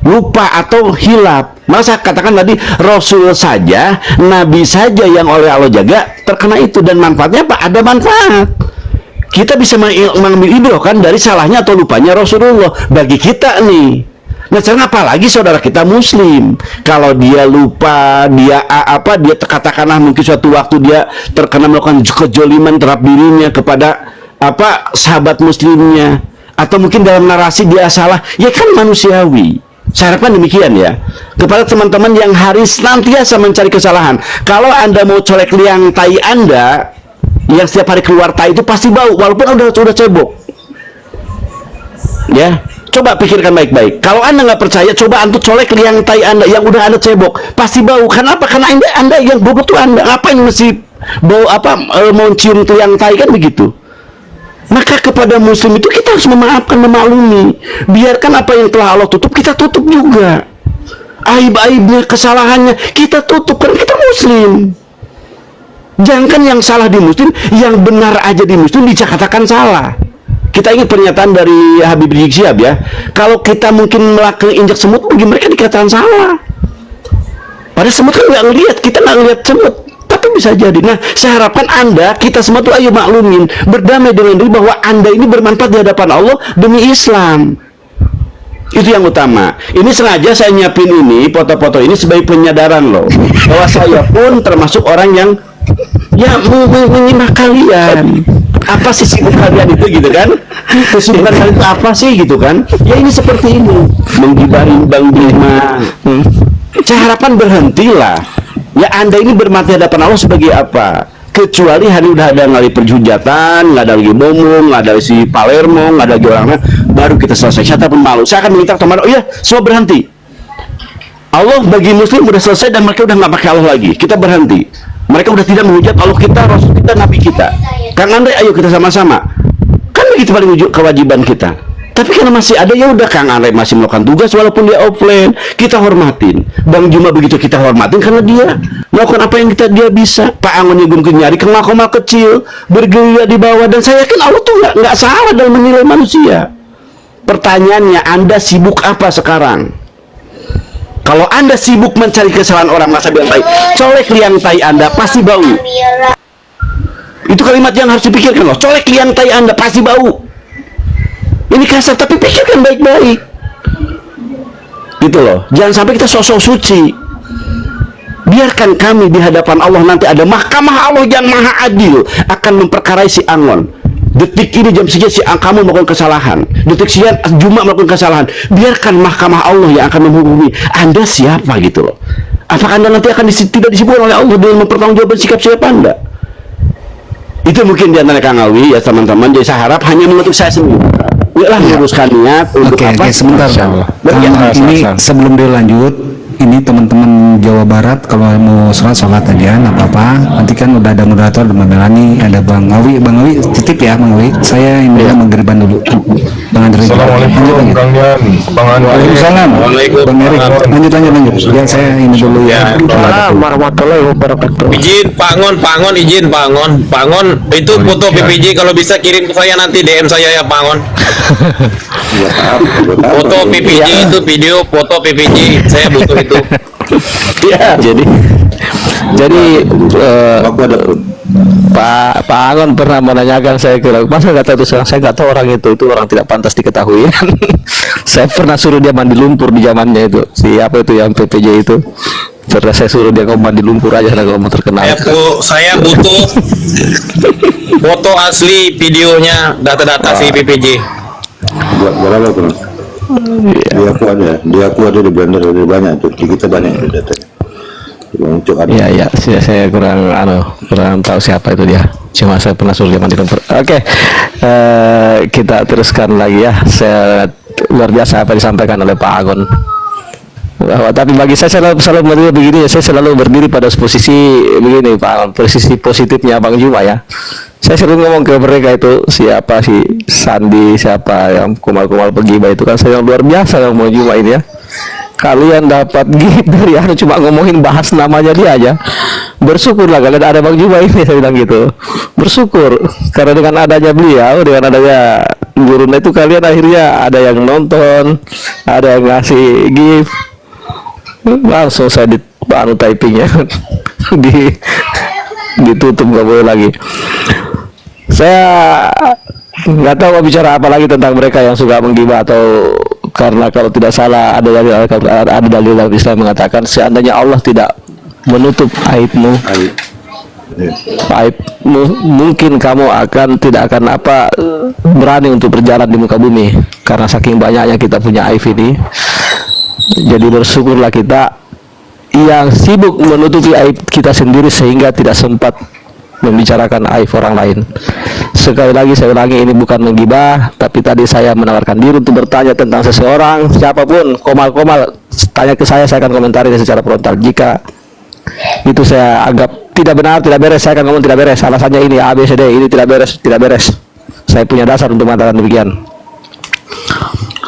lupa atau hilap. Masa katakan tadi Rasul saja, Nabi saja yang oleh Allah jaga terkena itu, dan manfaatnya apa? Ada manfaat. Kita bisa mengambil ibrah kan dari salahnya atau lupanya Rasulullah bagi kita nih. Nah, sekarang apalagi saudara kita Muslim, kalau dia lupa, dia dia katakanlah mungkin suatu waktu dia terkena melakukan kejoliman terhadap dirinya kepada sahabat Muslimnya, atau mungkin dalam narasi dia salah, ya kan manusiawi. Saya harapkan demikian ya. Kepada teman-teman yang harus senantiasa mencari kesalahan, kalau Anda mau colek liang tai Anda yang setiap hari keluar tai itu pasti bau, walaupun udah cebok. Ya, coba pikirkan baik-baik. Kalau Anda nggak percaya, coba Anda colek liang tai Anda yang udah Anda cebok, pasti bau. Kenapa? Karena Anda yang bobot tuh Anda. Ngapain mesti bau mau cium liang tai, kan begitu. Maka kepada Muslim itu kita harus memaafkan, memaklumi. Biarkan apa yang telah Allah tutup, kita tutup juga. Aib-aibnya, kesalahannya, kita tutup, kan kita Muslim. Jangan yang salah di Muslim, yang benar aja di Muslim dikatakan salah. Kita ingat pernyataan dari Habib Rizik Syihab ya. Kalau kita mungkin melakukan injak semut, bagi mereka dikatakan salah. Padahal semut kan nggak ngelihat, kita nggak ngelihat semut. Tapi bisa jadi. Nah, saya harapkan Anda, kita semua tuh ayo maklumin, berdamai dengan diri bahwa Anda ini bermanfaat di hadapan Allah demi Islam. Itu yang utama. Ini sengaja saya nyiapin ini, foto-foto ini sebagai penyadaran loh, bahwa saya pun termasuk orang yang ya menyimak kalian. Apa sih sibuk kalian itu gitu kan? Kesibukan kalian itu apa sih gitu kan? Ya ini seperti ini, menggibahin Bang Bima. Saya harapkan berhentilah. Ya Anda ini bermati hadapan Allah sebagai apa? Kecuali hari udah ada ngali perhujatan, nggak ada lagi Bomong, nggak ada si Palermo, nggak ada lagi orangnya, baru kita selesai. Saya pun malu. Saya akan meminta teman, oh iya, semua berhenti. Allah bagi Muslim udah selesai dan mereka udah nggak pakai Allah lagi. Kita berhenti. Mereka udah tidak menghujat Allah kita, Rasul kita, Nabi kita. Kang Andre, ayo kita sama-sama. Kan begitu paling kewajiban kita. Tapi karena masih ada, ya udah Kang Andre masih melakukan tugas walaupun dia offline, kita hormatin. Bang Juma begitu kita hormatin karena dia melakukan apa yang dia bisa. Pak Angon yang mungkin nyari kemal-kemal kecil, bergerilya di bawah, dan saya yakin Allah tuh nggak salah dalam menilai manusia. Pertanyaannya, Anda sibuk apa sekarang? Kalau Anda sibuk mencari kesalahan orang, masa bilang baik, colek liang tai Anda pasti bau. Itu kalimat yang harus dipikirkan loh. Colek liang tai Anda pasti bau. Ini kasar, tapi pikirkan baik-baik. Gitu loh. Jangan sampai kita sosok suci. Biarkan kami di hadapan Allah nanti ada mahkamah Allah yang maha adil akan memperkarai si Angon. Detik ini jam sekian si kamu melakukan kesalahan. Detik sekian Juma melakukan kesalahan. Biarkan mahkamah Allah yang akan menghukumi. Anda siapa gitu loh. Apakah Anda nanti akan tidak disibukkan oleh Allah dengan mempertanggungjawabkan sikap siapa Anda? Itu mungkin di antara Kang Awi ya teman-teman. Jadi saya harap hanya menutup saya sendiri. Yalah meluruskan niat untuk apa?
Oke, sebentar. Ini sebelum dilanjut, ini teman-teman Jawa Barat kalau mau sholat aja, nggak apa-apa. Nanti kan udah ada moderator, ada Melani, ada Bang Awi. Bang Awi titip ya, Bang Awi. Saya ini menggeriban dulu. Bang Andre.
Assalamualaikum, Kang Yan. Bang Anu.
Waalaikumsalam. Bang Erik. Lanjut. Ya saya ini dulu ya.
Assalamualaikum warahmatullahi wabarakatuh.
Izin Pangon, izin Pangon itu foto PPJ kalau bisa kirim ke saya nanti DM saya ya Pangon. Foto PPJ itu video foto PPJ saya butuh itu.
Ya, jadi Pak Angon pernah menanyakan saya kira masa nggak tahu itu saya nggak tahu orang itu orang tidak pantas diketahui. Saya pernah suruh dia mandi lumpur di zamannya itu siapa itu yang PPJ itu pernah saya suruh dia ngomong mandi lumpur aja kalau mau terkenal.
Saya butuh foto asli videonya data-data si PPJ.
Berapa bro? Dia aku ada di blender ada banyak tuh kita banyak datanya.
Iya, saya kurang tahu siapa itu dia. Cuma saya pernah suruh dia mandi lumpur. Oke, kita teruskan lagi ya. Saya luar biasa apa disampaikan oleh Pak Agon. Tapi bagi saya selalu berdiri begini ya. Saya selalu berdiri pada posisi begini Pak Agon. Posisi positifnya Bang Juma ya. Saya sering ngomong ke mereka itu siapa si Sandi, siapa yang kumal-kumal pergibah itu kan saya yang luar biasa yang mau Juma ini ya. Kalian dapat gift dari cuma ngomongin bahas namanya dia aja. Bersyukurlah kalian ada Bang Juma ini, saya bilang gitu. Bersyukur karena dengan adanya beliau, dengan adanya guruna itu kalian akhirnya ada yang nonton, ada yang ngasih gift. Langsung saya typingnya ditutup nggak boleh lagi. Saya nggak tahu mau bicara apa lagi tentang mereka yang suka menggibah atau karena kalau tidak salah ada dalil dalam Islam mengatakan seandainya Allah tidak menutup aibmu, mungkin kamu tidak akan berani untuk berjalan di muka bumi, karena saking banyaknya kita punya aib ini. Jadi bersyukurlah kita yang sibuk menutupi aib kita sendiri sehingga tidak sempat membicarakan aib orang lain. Sekali lagi saya ulangi, ini bukan menggibah, tapi tadi saya menawarkan diri untuk bertanya tentang seseorang, siapapun, komal-komal, tanya ke saya akan komentari secara frontal. Jika itu saya anggap tidak benar, tidak beres, saya akan ngomong tidak beres, alasannya ini A, B, C, D, ini tidak beres. Saya punya dasar untuk mengatakan demikian.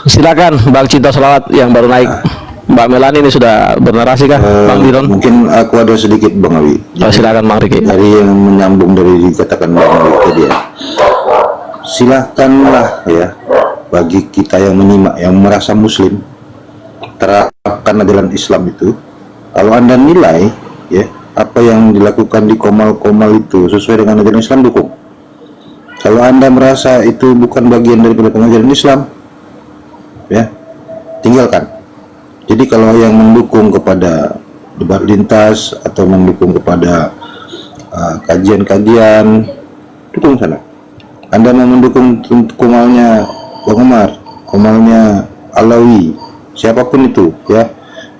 Silakan Bang Cinta Selawat yang baru naik. Mbak Melani ini sudah bernarasi kah, Bang Diron?
Mungkin aku ada sedikit Bang Awi.
Silakan Bang Riki.
Dari yang menyambung dari dikatakan Bang Awi tadi ya. Silakanlah ya, bagi kita yang menyimak, yang merasa muslim, terapkan ajaran Islam itu. Kalau Anda nilai ya, apa yang dilakukan di komal-komal itu sesuai dengan ajaran Islam, dukung. Kalau Anda merasa itu bukan bagian daripada pengajaran Islam, ya, tinggalkan. Jadi kalau yang mendukung kepada debat lintas atau mendukung kepada kajian-kajian, dukung sana. Anda mau mendukung komalnya Bang Umar, komalnya Alawi, siapapun itu ya,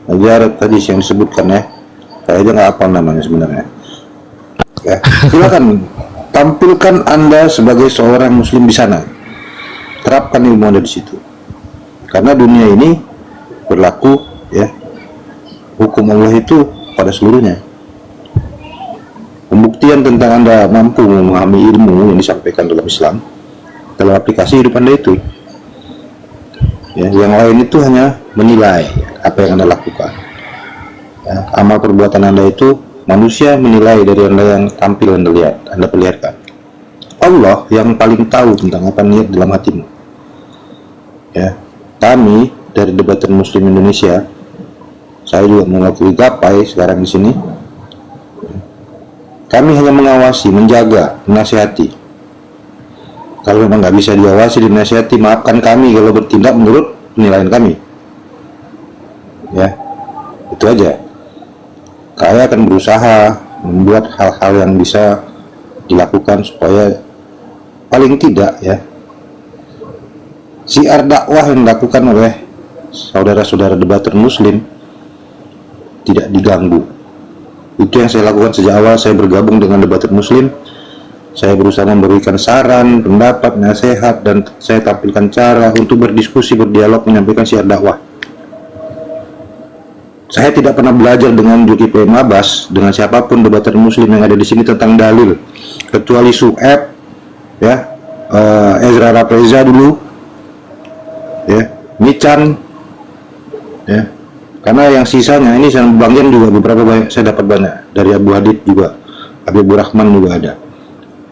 Najar tadi yang disebutkan ya, saya aja nggak hafal namanya sebenarnya. Ya, silakan tampilkan Anda sebagai seorang muslim di sana. Terapkan ilmu Anda di situ. Karena dunia ini berlaku ya, hukum Allah itu pada seluruhnya. Pembuktian tentang Anda mampu memahami ilmu yang disampaikan dalam Islam dalam aplikasi hidup Anda itu ya, yang lain itu hanya menilai apa yang Anda lakukan ya, amal perbuatan Anda itu manusia menilai dari Anda yang tampil Anda perlihatkan. Allah yang paling tahu tentang apa niat dalam hatimu ya. Kami dari Debatan Muslim Indonesia, saya juga mewakili Gapai sekarang di sini. Kami hanya mengawasi, menjaga, menasihati. Kalau memang nggak bisa diawasi, dinasihati, maafkan kami kalau bertindak menurut penilaian kami. Ya, itu aja. Saya akan berusaha membuat hal-hal yang bisa dilakukan supaya paling tidak ya, syiar dakwah yang dilakukan oleh saudara-saudara debater muslim tidak diganggu. Itu yang saya lakukan sejak awal saya bergabung dengan debater muslim. Saya berusaha memberikan saran, pendapat, nasihat, dan saya tampilkan cara untuk berdiskusi, berdialog, menyampaikan syiar dakwah. Saya tidak pernah belajar dengan Zulkifli Mabas, dengan siapapun debater muslim yang ada di sini tentang dalil, kecuali Su'eb ya, Ezra Rapreza dulu ya, Mican ya, karena yang sisanya ini saya bagian juga beberapa banyak, saya dapat banyak dari Abu Hadid juga, Habibur Rahman juga ada,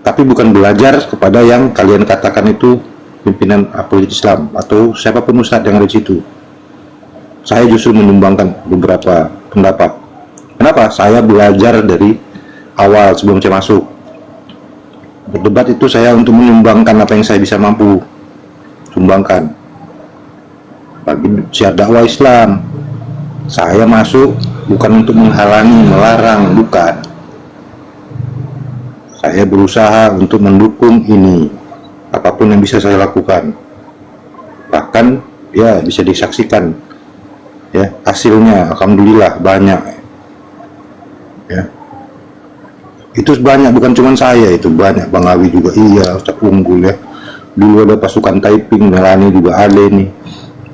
tapi bukan belajar kepada yang kalian katakan itu pimpinan apologet Islam atau siapapun ustadz yang ada di situ. Saya justru menyumbangkan beberapa pendapat. Kenapa? Saya belajar dari awal sebelum saya masuk berdebat itu, saya untuk menyumbangkan apa yang saya bisa mampu sumbangkan bagi syiar dakwah Islam. Saya masuk bukan untuk menghalangi, melarang, bukan. Saya berusaha untuk mendukung ini, apapun yang bisa saya lakukan. Bahkan ya bisa disaksikan ya hasilnya, alhamdulillah banyak ya. Itu banyak, bukan cuma saya, itu banyak. Bang Awi juga iya, Ustaz Unggul ya. Dulu ada pasukan typing, Melani juga ada nih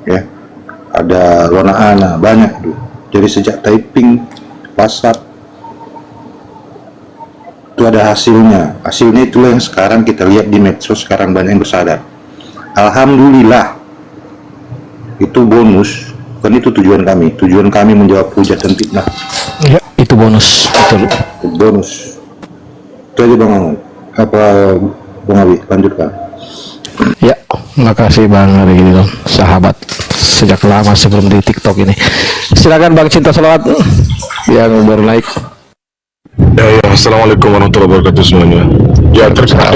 ya, ada Lona Ana, banyak tuh. Jadi sejak typing, WhatsApp itu ada hasilnya. Hasilnya itulah yang sekarang kita lihat di medsos, sekarang banyak yang bersadar. Alhamdulillah. Itu bonus, bukan itu tujuan kami. Tujuan kami menjawab hujat dan fitnah.
Ya, itu bonus. Betul.
Itu bonus. Itu aja Bang Awi. Apa Bang Awi, lanjutkan.
Ya, makasih Bang Riki, sahabat sejak lama sebelum di TikTok ini. Silakan Bang Cinta Selawat yang baru naik.
Assalamualaikum warahmatullahi wabarakatuh semuanya. Ya, terkait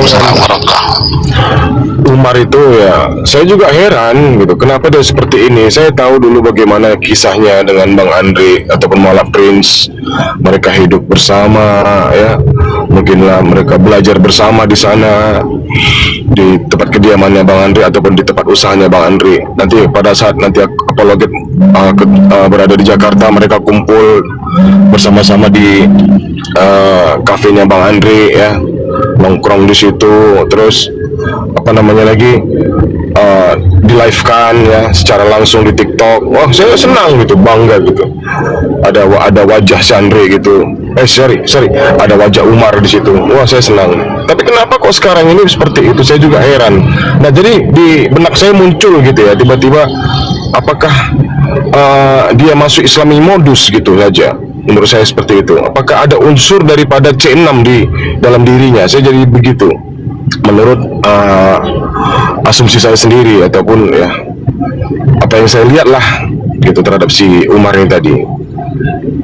Umar itu ya, saya juga heran gitu. Kenapa dia seperti ini? Saya tahu dulu bagaimana kisahnya dengan Bang Andre ataupun Malah Prince. Mereka hidup bersama, ya. Mungkinlah mereka belajar bersama di sana, di tempat kediamannya Bang Andre ataupun di tempat usahanya Bang Andre. Nanti pada saat nanti apologet berada di Jakarta, mereka kumpul bersama-sama di kafenya Bang Andre, ya, nongkrong di situ, terus apa namanya lagi di live kan ya secara langsung di TikTok. Wah, saya senang gitu, bangga gitu. Ada wajah si Andre gitu. Sorry, ada wajah Umar di situ. Wah, saya senang. Tapi kenapa kok sekarang ini seperti itu? Saya juga heran. Nah, jadi di benak saya muncul gitu ya, tiba-tiba apakah dia masuk Islami modus gitu saja? Menurut saya seperti itu. Apakah ada unsur daripada C6 di dalam dirinya? Saya jadi begitu. Menurut asumsi saya sendiri ataupun ya apa yang saya lihat lah gitu terhadap si Umar ini tadi.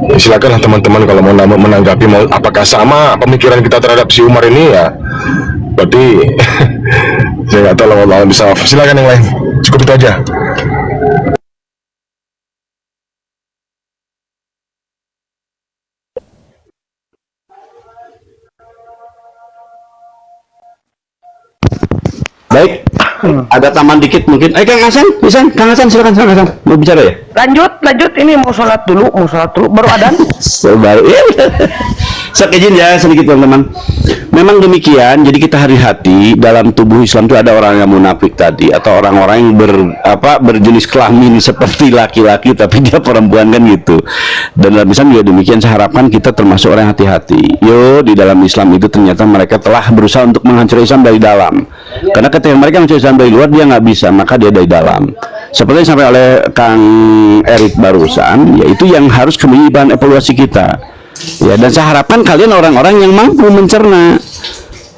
Ya, silakanlah teman-teman kalau mau menanggapi apakah sama pemikiran kita terhadap si Umar ini ya. Berarti saya nggak tahu, Allah bisa. Silakan yang lain. Cukup itu aja.
Baik, ada taman dikit mungkin. Kang Hasan, Kang Hasan silakan, Kang Hasan mau bicara ya?
Lanjut, ini mau sholat dulu, baru adan.
Baru, sok izin ya sedikit teman-teman. Memang demikian, jadi kita hati-hati dalam tubuh Islam itu ada orang yang munafik tadi, atau orang-orang yang berjenis kelamin seperti laki-laki tapi dia perempuan kan gitu. Dan dalam Islam juga demikian, saya harapkan kita termasuk orang yang hati-hati. Di dalam Islam itu ternyata mereka telah berusaha untuk menghancurkan Islam dari dalam. Karena ketika mereka mencari Islam dari luar dia nggak bisa, maka dia dari dalam. Seperti yang sampai oleh Kang Erik barusan, yaitu yang harus menjadi bahan evaluasi kita. Ya, dan saya harapkan kalian orang-orang yang mampu mencerna,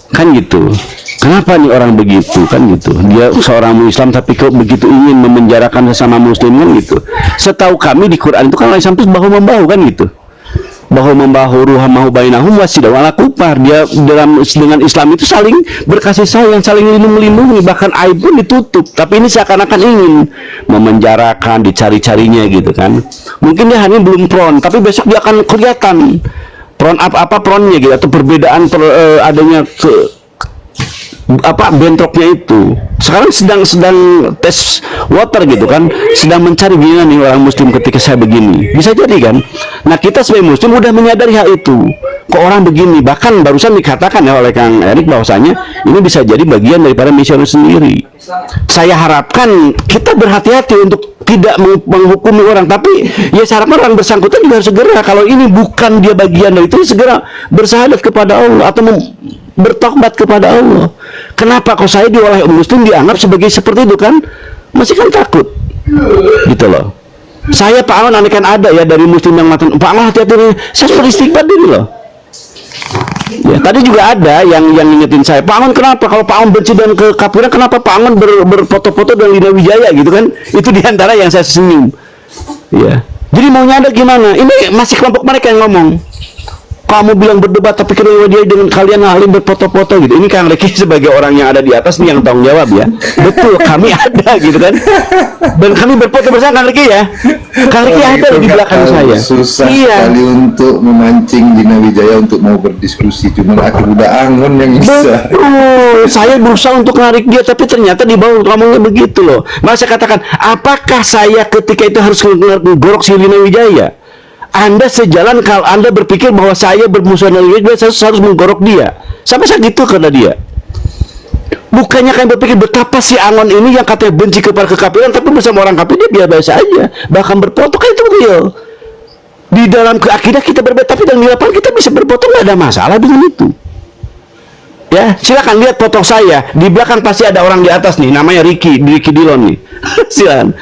kan gitu. Kenapa nih orang begitu, kan gitu. Dia seorang Islam tapi kok begitu ingin memenjarakan sesama Muslim, kan gitu. Setahu kami di Quran itu kan Islam itu bahu membahu, kan gitu. Bahu membahu ruhamahu bainahum wasidaw ala kupar. Dia dengan Islam itu saling berkasih sayang, saling melindungi, bahkan aib pun ditutup. Tapi ini seakan-akan ingin memenjarakan, dicari-carinya gitu kan. Mungkin dia hanya belum prone, tapi besok dia akan kelihatan prone apa pronnya gitu, atau perbedaan adanya bentroknya itu. Sekarang sedang tes water gitu kan, sedang mencari gimana nih orang Muslim ketika saya begini. Bisa jadi kan. Nah, kita sebagai Muslim udah menyadari hal itu. Kok orang begini, bahkan barusan dikatakan ya oleh Kang Erik bahwasanya ini bisa jadi bagian daripada misi sendiri. Saya harapkan kita berhati-hati untuk tidak menghukumi orang, tapi ya saya harapkan orang bersangkutan juga harus segera, kalau ini bukan dia bagian dari itu, segera bersyahadat kepada Allah atau bertobat kepada Allah. Kenapa kok saya oleh Muslim dianggap sebagai seperti itu kan? Masih kan takut gitu loh. Saya Pak Aman aneh kan ada ya dari Muslim yang mati, Pak Aman hati-hati, saya beristighfar dulu loh. Ya, tadi juga ada yang ngingetin saya, Pak Aman kenapa kalau Pak Aman benci dan kekafiran, kenapa Pak Aman berfoto-foto dengan Lina Wijaya gitu kan? Itu diantara yang saya senyum. Ya, jadi maunya ada gimana? Ini masih kelompok mereka yang ngomong. Kamu bilang berdebat tapi kenapa dia dengan kalian halim berfoto-foto gitu. Ini Kang Riki sebagai orang yang ada di atas nih yang tanggung jawab ya. Betul, kami ada gitu kan. Dan kami berfoto bersama Kang Riki ya. Kang Riki ada di belakang saya.
Susah sekali untuk memancing Lina Wijaya untuk mau berdiskusi. Cuma aku udah angon yang bisa.
Betul. Saya berusaha untuk narik dia tapi ternyata di bawah ngomongnya begitu loh. Maka saya katakan, apakah saya ketika itu harus ngorok si Lina Wijaya? Anda sejalan kalau Anda berpikir bahwa saya bermusuhan dengan dia, saya harus menggorok dia. Sampai saya gitu kata dia. Bukannya kalian berpikir betapa si Angon ini yang katanya benci kepada kekafiran, tapi bersama orang kafir dia biasa aja, bahkan berfoto kan itu real. Di dalam keakidah kita berbeda, tapi dalam lapangan kita bisa berfoto, nggak ada masalah dengan itu. Ya, silakan lihat foto saya di belakang, pasti ada orang di atas nih, namanya Ricky Dillon nih. Silakan,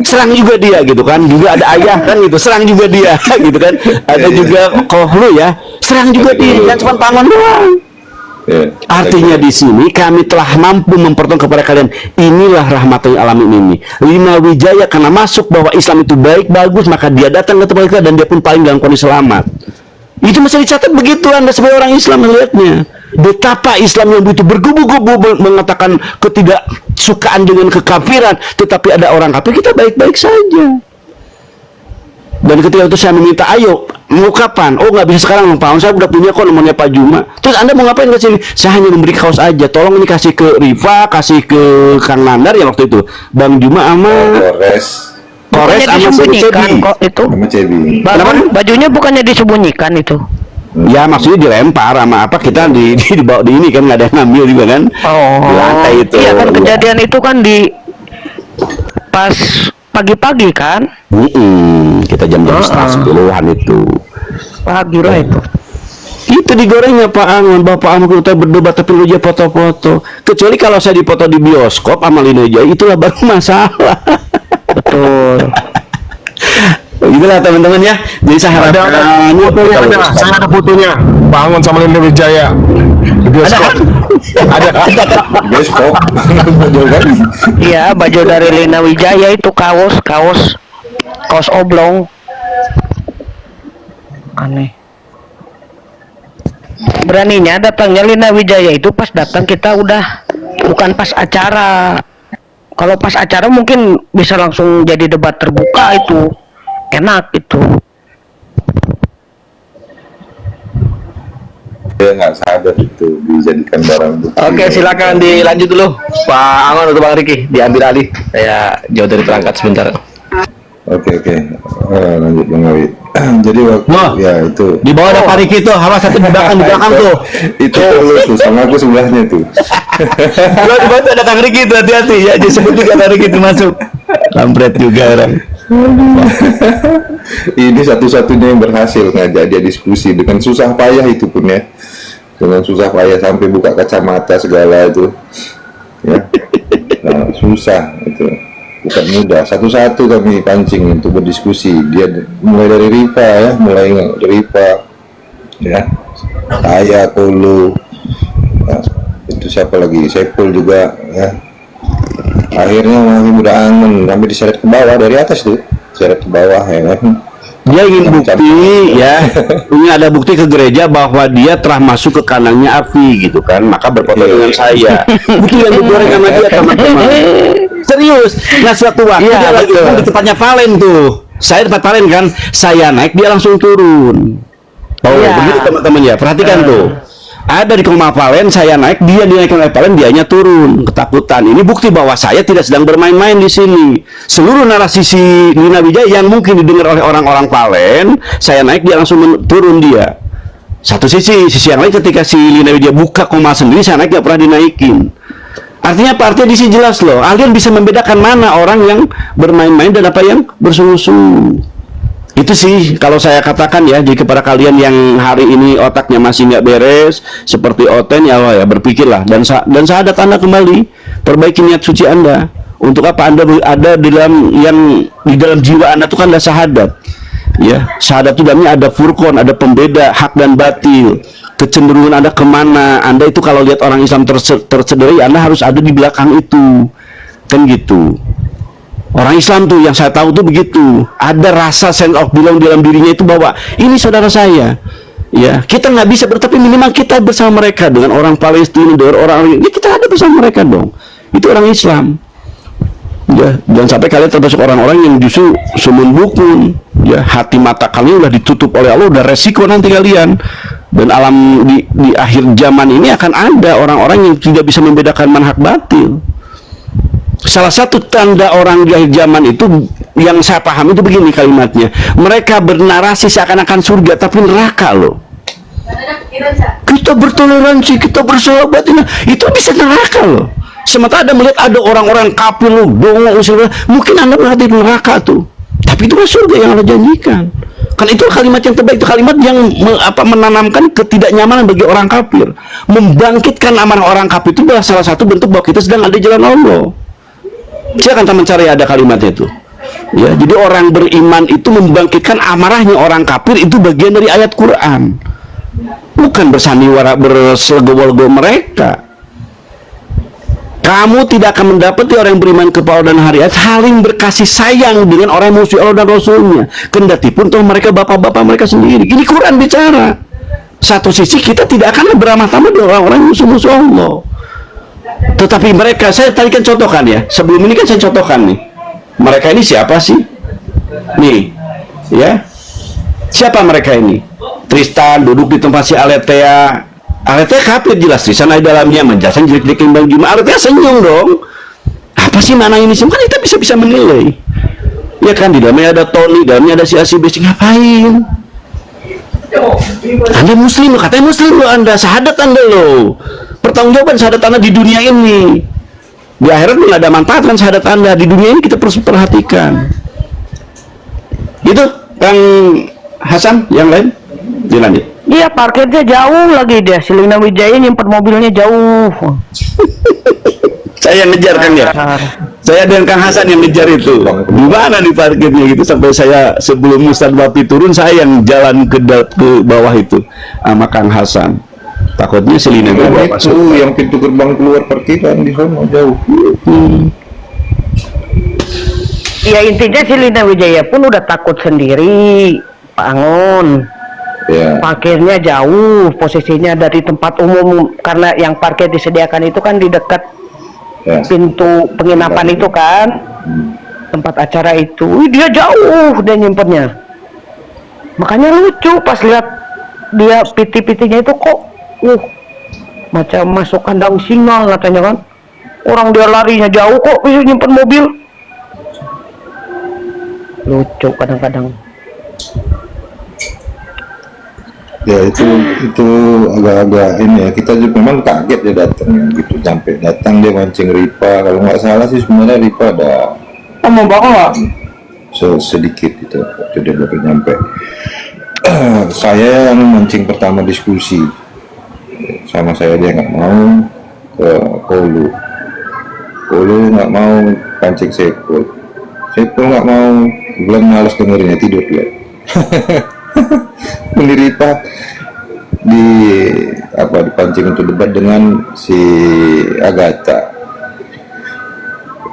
serang juga dia gitu kan, juga ada ayah kan gitu, serang juga dia gitu kan, ada juga Kohlu ya, serang juga dia, dan cuma Pangon doang. Artinya di sini kami telah mampu mempertontonkan kepada kalian, inilah rahmatul alamin ini. Lina Wijaya karena masuk bahwa Islam itu baik bagus, maka dia datang ke tempat kita dan dia pun paling dalam kondisi selamat. Itu mesti dicatat begitu Anda sebagai orang Islam melihatnya. Betapa Islam yang begitu bergubu-gubu mengatakan ketidaksukaan dengan kekafiran, tetapi ada orang kafir kita baik-baik saja. Dan ketika itu saya meminta, ayo mau kapan? Oh nggak bisa sekarang Pak, saya udah punya kok nomornya Pak Juma. Terus Anda mau ngapain ke sini? Saya hanya memberi kaos aja. Tolong ini kasih ke Riva, kasih ke Kang Nandar ya waktu itu. Bang Juma sama Kores sama
disembunyikan kok itu. Bajunya bukannya disembunyikan itu.
Ya maksudnya dilempar sama apa, kita dibawa di ini kan, nggak ada yang ngambil juga kan. Di lantai itu.
Iya kan, kejadian itu kan di pas pagi-pagi kan.
Kita jam-jam setengah 10-an itu.
Pagi lah itu.
Itu digorengnya Pak Angon, Bapak Angon kita berdebat tapi lu aja foto-foto. Kecuali kalau saya dipoto di bioskop sama Lina Jaya, itulah baru masalah.
Betul.
Itulah teman-teman ya. Jadi saya harapkan
Saya ada fotonya Pak Angon sama Lina Wijaya di bioskop. Ada
bioskop.
Iya, baju dari Lina Wijaya itu kaos oblong. Aneh. Beraninya datangnya Lina Wijaya itu pas datang kita udah, bukan pas acara. Kalau pas acara mungkin bisa langsung jadi debat terbuka itu. Enak itu.
Dia nggak sadar itu dijadikan barang bukti.
Oke, silakan dilanjut dulu Pak Angon atau Bang Riki, diambil alih. Saya jauh dari perangkat sebentar.
Oke. Lanjut Bang Awi. Jadi waktu ya itu
di bawah ada Pak Riki tuh, awas satu di belakang tuh.
Itu lu tuh sama aku sebelahnya tuh.
Di bawah tuh ada Kang Riki tuh, hati-hati ya, disebut juga Kang Riki itu masuk. Kampret juga orang.
Ini satu-satunya yang berhasil ngajak dia diskusi dengan susah payah itu pun ya, dengan susah payah sampai buka kacamata segala itu ya. Nah, susah itu, bukan mudah. Satu-satu kami pancing untuk berdiskusi. Dia mulai dari Riva ya, ya, saya Kolo, nah, itu siapa lagi, Sepul juga ya. Akhirnya kami udah angin sampai diseret ke bawah dari atas tuh, seret ke bawah ya kan.
Dia ingin bukti ya, ingin ada bukti ke gereja bahwa dia telah masuk ke kanannya api gitu kan, maka berfoto dengan saya. Bukti yang digoreng sama dia teman-teman. Serius. Nah suatu waktu dia lagi di tempatnya Valen tuh. Saya tempat Valen kan, saya naik dia langsung turun. Begitu teman-teman ya, perhatikan tuh. Ada di koma Valen, saya naik, dia dinaikkan oleh Valen, dianya turun, ketakutan. Ini bukti bahwa saya tidak sedang bermain-main di sini. Seluruh narasi si Lina Wijaya yang mungkin didengar oleh orang-orang Valen, saya naik, dia langsung turun dia. Satu sisi yang lain ketika si Lina Wijaya buka koma sendiri, saya naik gak pernah dinaikin. Artinya apa? Artinya di sini jelas loh. Kalian bisa membedakan mana orang yang bermain-main dan apa yang bersungguh-sungguh. Itu sih kalau saya katakan ya, jadi kepada kalian yang hari ini otaknya masih nggak beres seperti Oten ya, berpikirlah dan syahadat Anda kembali, perbaiki niat suci Anda. Untuk apa Anda ada di dalam jiwa Anda itu kan ada syahadat. Ya, syahadat itu dalamnya ada furqan, ada pembeda hak dan batil. Kecenderungan Anda kemana? Anda itu kalau lihat orang Islam tercederai, Anda harus ada di belakang itu, kan gitu. Orang Islam tuh yang saya tahu tuh begitu, ada rasa sense of belong dalam dirinya itu bahwa ini saudara saya. Ya, kita nggak bisa tapi minimal kita bersama mereka dengan orang Palestina, dengan orang ya kita ada bersama mereka dong. Itu orang Islam. Ya, dan sampai kalian termasuk orang-orang yang justru sumun bukun, ya hati mata kalian udah ditutup oleh Allah, udah resiko nanti kalian. Dan alam di akhir zaman ini akan ada orang-orang yang tidak bisa membedakan manhaj batil. Salah satu tanda orang di akhir zaman itu yang saya paham itu begini kalimatnya, mereka bernarasi seakan-akan surga tapi neraka loh. Kita bertoleransi, kita bersahabat, itu bisa neraka loh. Sementara Anda melihat ada orang-orang kafir loh, dongo, mungkin Anda berada di neraka tuh, tapi itu kan surga yang Anda janjikan. Kan itu kalimat yang terbaik, itu kalimat yang menanamkan ketidaknyamanan bagi orang kafir, membangkitkan amarah orang kafir itu adalah salah satu bentuk bahwa kita sedang ada di jalan Allah. Silakan teman cari ada kalimatnya itu. Ya, jadi orang beriman itu membangkitkan amarahnya orang kafir itu bagian dari ayat Quran. Bukan bersandiwara berselego-lego mereka. Kamu tidak akan mendapati orang yang beriman kepada Allah dan hari akhir saling berkasih sayang dengan orang yang musuh Allah dan Rasulnya. Kendati pun toh mereka bapak-bapak mereka sendiri. Ini Quran bicara. Satu sisi kita tidak akan beramah tamah dengan orang-orang musuh-musuh Allah. Tetapi mereka, saya tadi kan contohkan ya. Sebelum ini kan saya contohkan nih. Mereka ini siapa sih? Nih, ya. Siapa mereka ini? Tristan duduk di tempat si Aletea. Aletea kafir jelas, Tristan di dalamnya menjelaskan jelek-jelekin Bang Juma. Aletea senyum dong. Apa sih mana ini? Kan kita bisa menilai. Ya kan, di dalamnya ada Tony, di dalamnya ada si Asibesi. Ngapain? Anda muslim loh, katanya muslim loh Anda, syahadat Anda loh. Pertanggungjawaban syahadat Anda di dunia ini. Di akhirat nggak ada manfaat kan syahadat Anda. Di dunia ini kita perlu perhatikan. Itu Kang Hasan, yang lain dilanjut.
Iya, parkirnya jauh lagi dia. Si Lina Wijaya nyimpen mobilnya jauh.
Saya ngejar kan ya. Saya dan Kang Hasan yang ngejar itu. Gimana di parkirnya gitu sampai saya sebelum Ustadz Wapi turun saya yang jalan ke bawah itu sama Kang Hasan. Takutnya si Lina
itu yang pintu gerbang keluar parkiran di sana jauh.
Ya intinya si Lina Wijaya pun udah takut sendiri, Pak Angon.
Ya.
Parkirnya jauh, posisinya dari tempat umum karena yang parkir disediakan itu kan di dekat pintu penginapan itu kan, tempat acara itu. Wih, dia jauh dia nyimpennya. Makanya lucu pas lihat dia piti-pitinya itu kok, macam masuk kandang singa katanya kan. Orang dia larinya jauh kok bisa nyimpen mobil. Lucu kadang-kadang.
Ya itu agak-agak ini ya, kita juga memang kaget dia datang gitu, sampai datang dia mancing Ripa. Kalau nggak salah sih sebenarnya Ripa ada
membawa
sedikit itu waktu dia baru nyampe. Saya yang mancing pertama diskusi sama saya, dia nggak mau ke Kolu nggak mau pancing Sepul nggak mau, bilang males dengerinnya, tidur dia. Ripa dipancing untuk debat dengan si Agatha.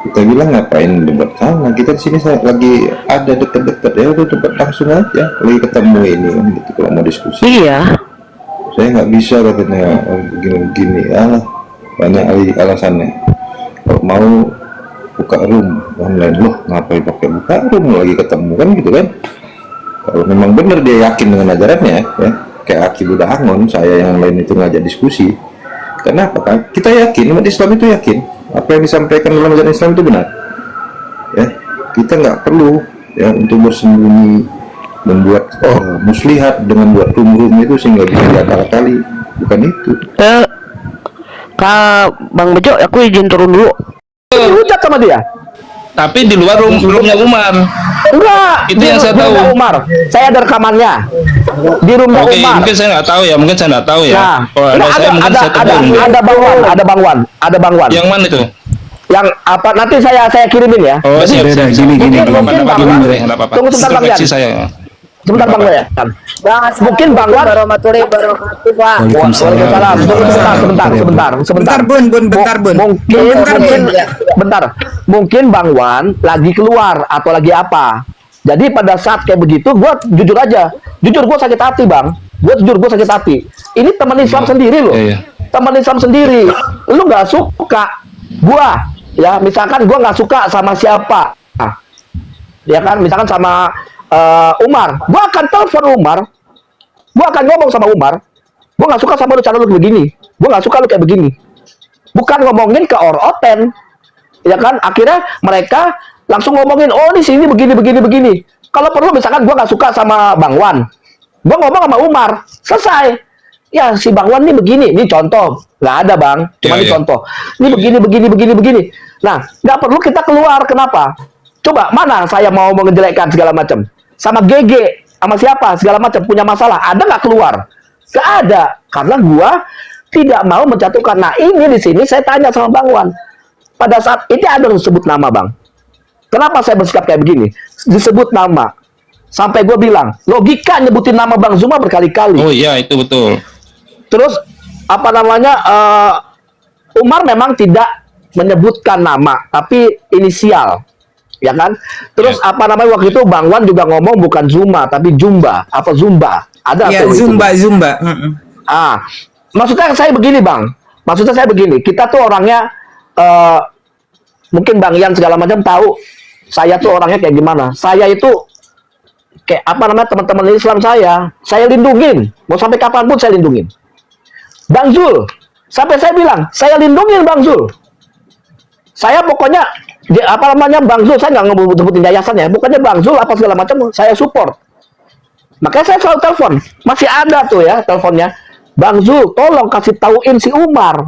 Kita bilang ngapain debat sama, kita di sini lagi ada dekat-dekat, ya udah debat langsung aja, lagi ketemu ini kan gitu kalau mau diskusi.
Iya.
Saya nggak bisa katanya, begini-begini, banyak alasannya. Kalau mau buka room online, loh ngapain pakai buka room, lagi ketemu kan gitu kan. Kalau memang benar dia yakin dengan ajarannya ya, kayak Aki Buddha Angon, saya yang lain itu ngajak diskusi. Kenapa kan? Kita yakin, umat Islam itu yakin apa yang disampaikan dalam ajaran Islam itu benar. Ya, kita nggak perlu ya untuk bersembunyi, membuat muslihat dengan buat room-room itu sehingga bisa diakal-akali. Bukan itu.
Kak Bang Bejo, aku izin turun dulu.
Hujat sama dia.
Tapi di luar roomnya Umar.
Enggak,
itu yang saya tahu.
Umar, saya ada rekamannya di rumah Umar.
Mungkin saya nggak tahu ya, mungkin saya nggak tahu ya.
Nah,
ada
Bang Wan.
Yang mana itu?
Yang apa? Nanti saya kirimin ya.
Oh, siap.
Gini.
Tunggu sebentar Bang Yan. Sebentar Bang Yan. Mungkin Bang Wan.
Warahmatullahi wabarakatuh, Pak.
Waalaikumsalam. Sebentar. Mungkin Bang Wan lagi keluar atau lagi apa. Jadi pada saat kayak begitu, gua jujur aja. Jujur gua sakit hati, Bang. Gua sakit hati. Ini teman Islam sendiri loh. Teman Islam sendiri. Lu nggak suka gua, ya misalkan gua nggak suka sama siapa. Ya kan, misalkan sama Umar, gua akan telepon Umar, gua akan ngomong sama Umar, gua nggak suka sama lu cara lu begini, gua nggak suka lu kayak begini, bukan ngomongin ke oroten, ya kan? Akhirnya mereka langsung ngomongin, oh di sini begini. Kalau perlu misalkan gua nggak suka sama Bang Wan, gua ngomong sama Umar, selesai. Ya si Bang Wan ini begini, ini contoh, nggak ada Bang, cuma ini contoh, ini begini. Nah, nggak perlu kita keluar, kenapa? Coba mana saya mau mengejelekkan segala macam. Sama GG, sama siapa, segala macam punya masalah, ada nggak keluar? Nggak ada, karena gua tidak mau menjatuhkan. Nah ini di sini saya tanya sama Bang Wan, pada saat ini ada disebut nama Bang. Kenapa saya bersikap kayak begini? Disebut nama, sampai gua bilang logika nyebutin nama Bang Zuma berkali-kali.
Oh iya itu betul.
Terus apa namanya? Umar memang tidak menyebutkan nama, tapi inisial, ya kan? Terus apa namanya waktu itu Bang Wan juga ngomong bukan Zuma, tapi Jumba, apa Zumba? Ada
Ya,
tuh itu.
Zumba.
Maksudnya saya begini Bang, kita tuh orangnya mungkin Bang Ian segala macam tahu, saya tuh orangnya kayak gimana. Saya itu kayak apa namanya teman-teman Islam saya lindungin, mau sampai kapanpun saya lindungin. Bang Zul, sampai saya bilang, saya lindungin Bang Zul. Saya pokoknya, apa namanya Bang Zul, saya nggak ngebutin yayasannya, pokoknya Bang Zul apa segala macam, saya support. Makanya saya selalu telepon, masih ada tuh ya teleponnya. Bang Zul, tolong kasih tauin si Umar.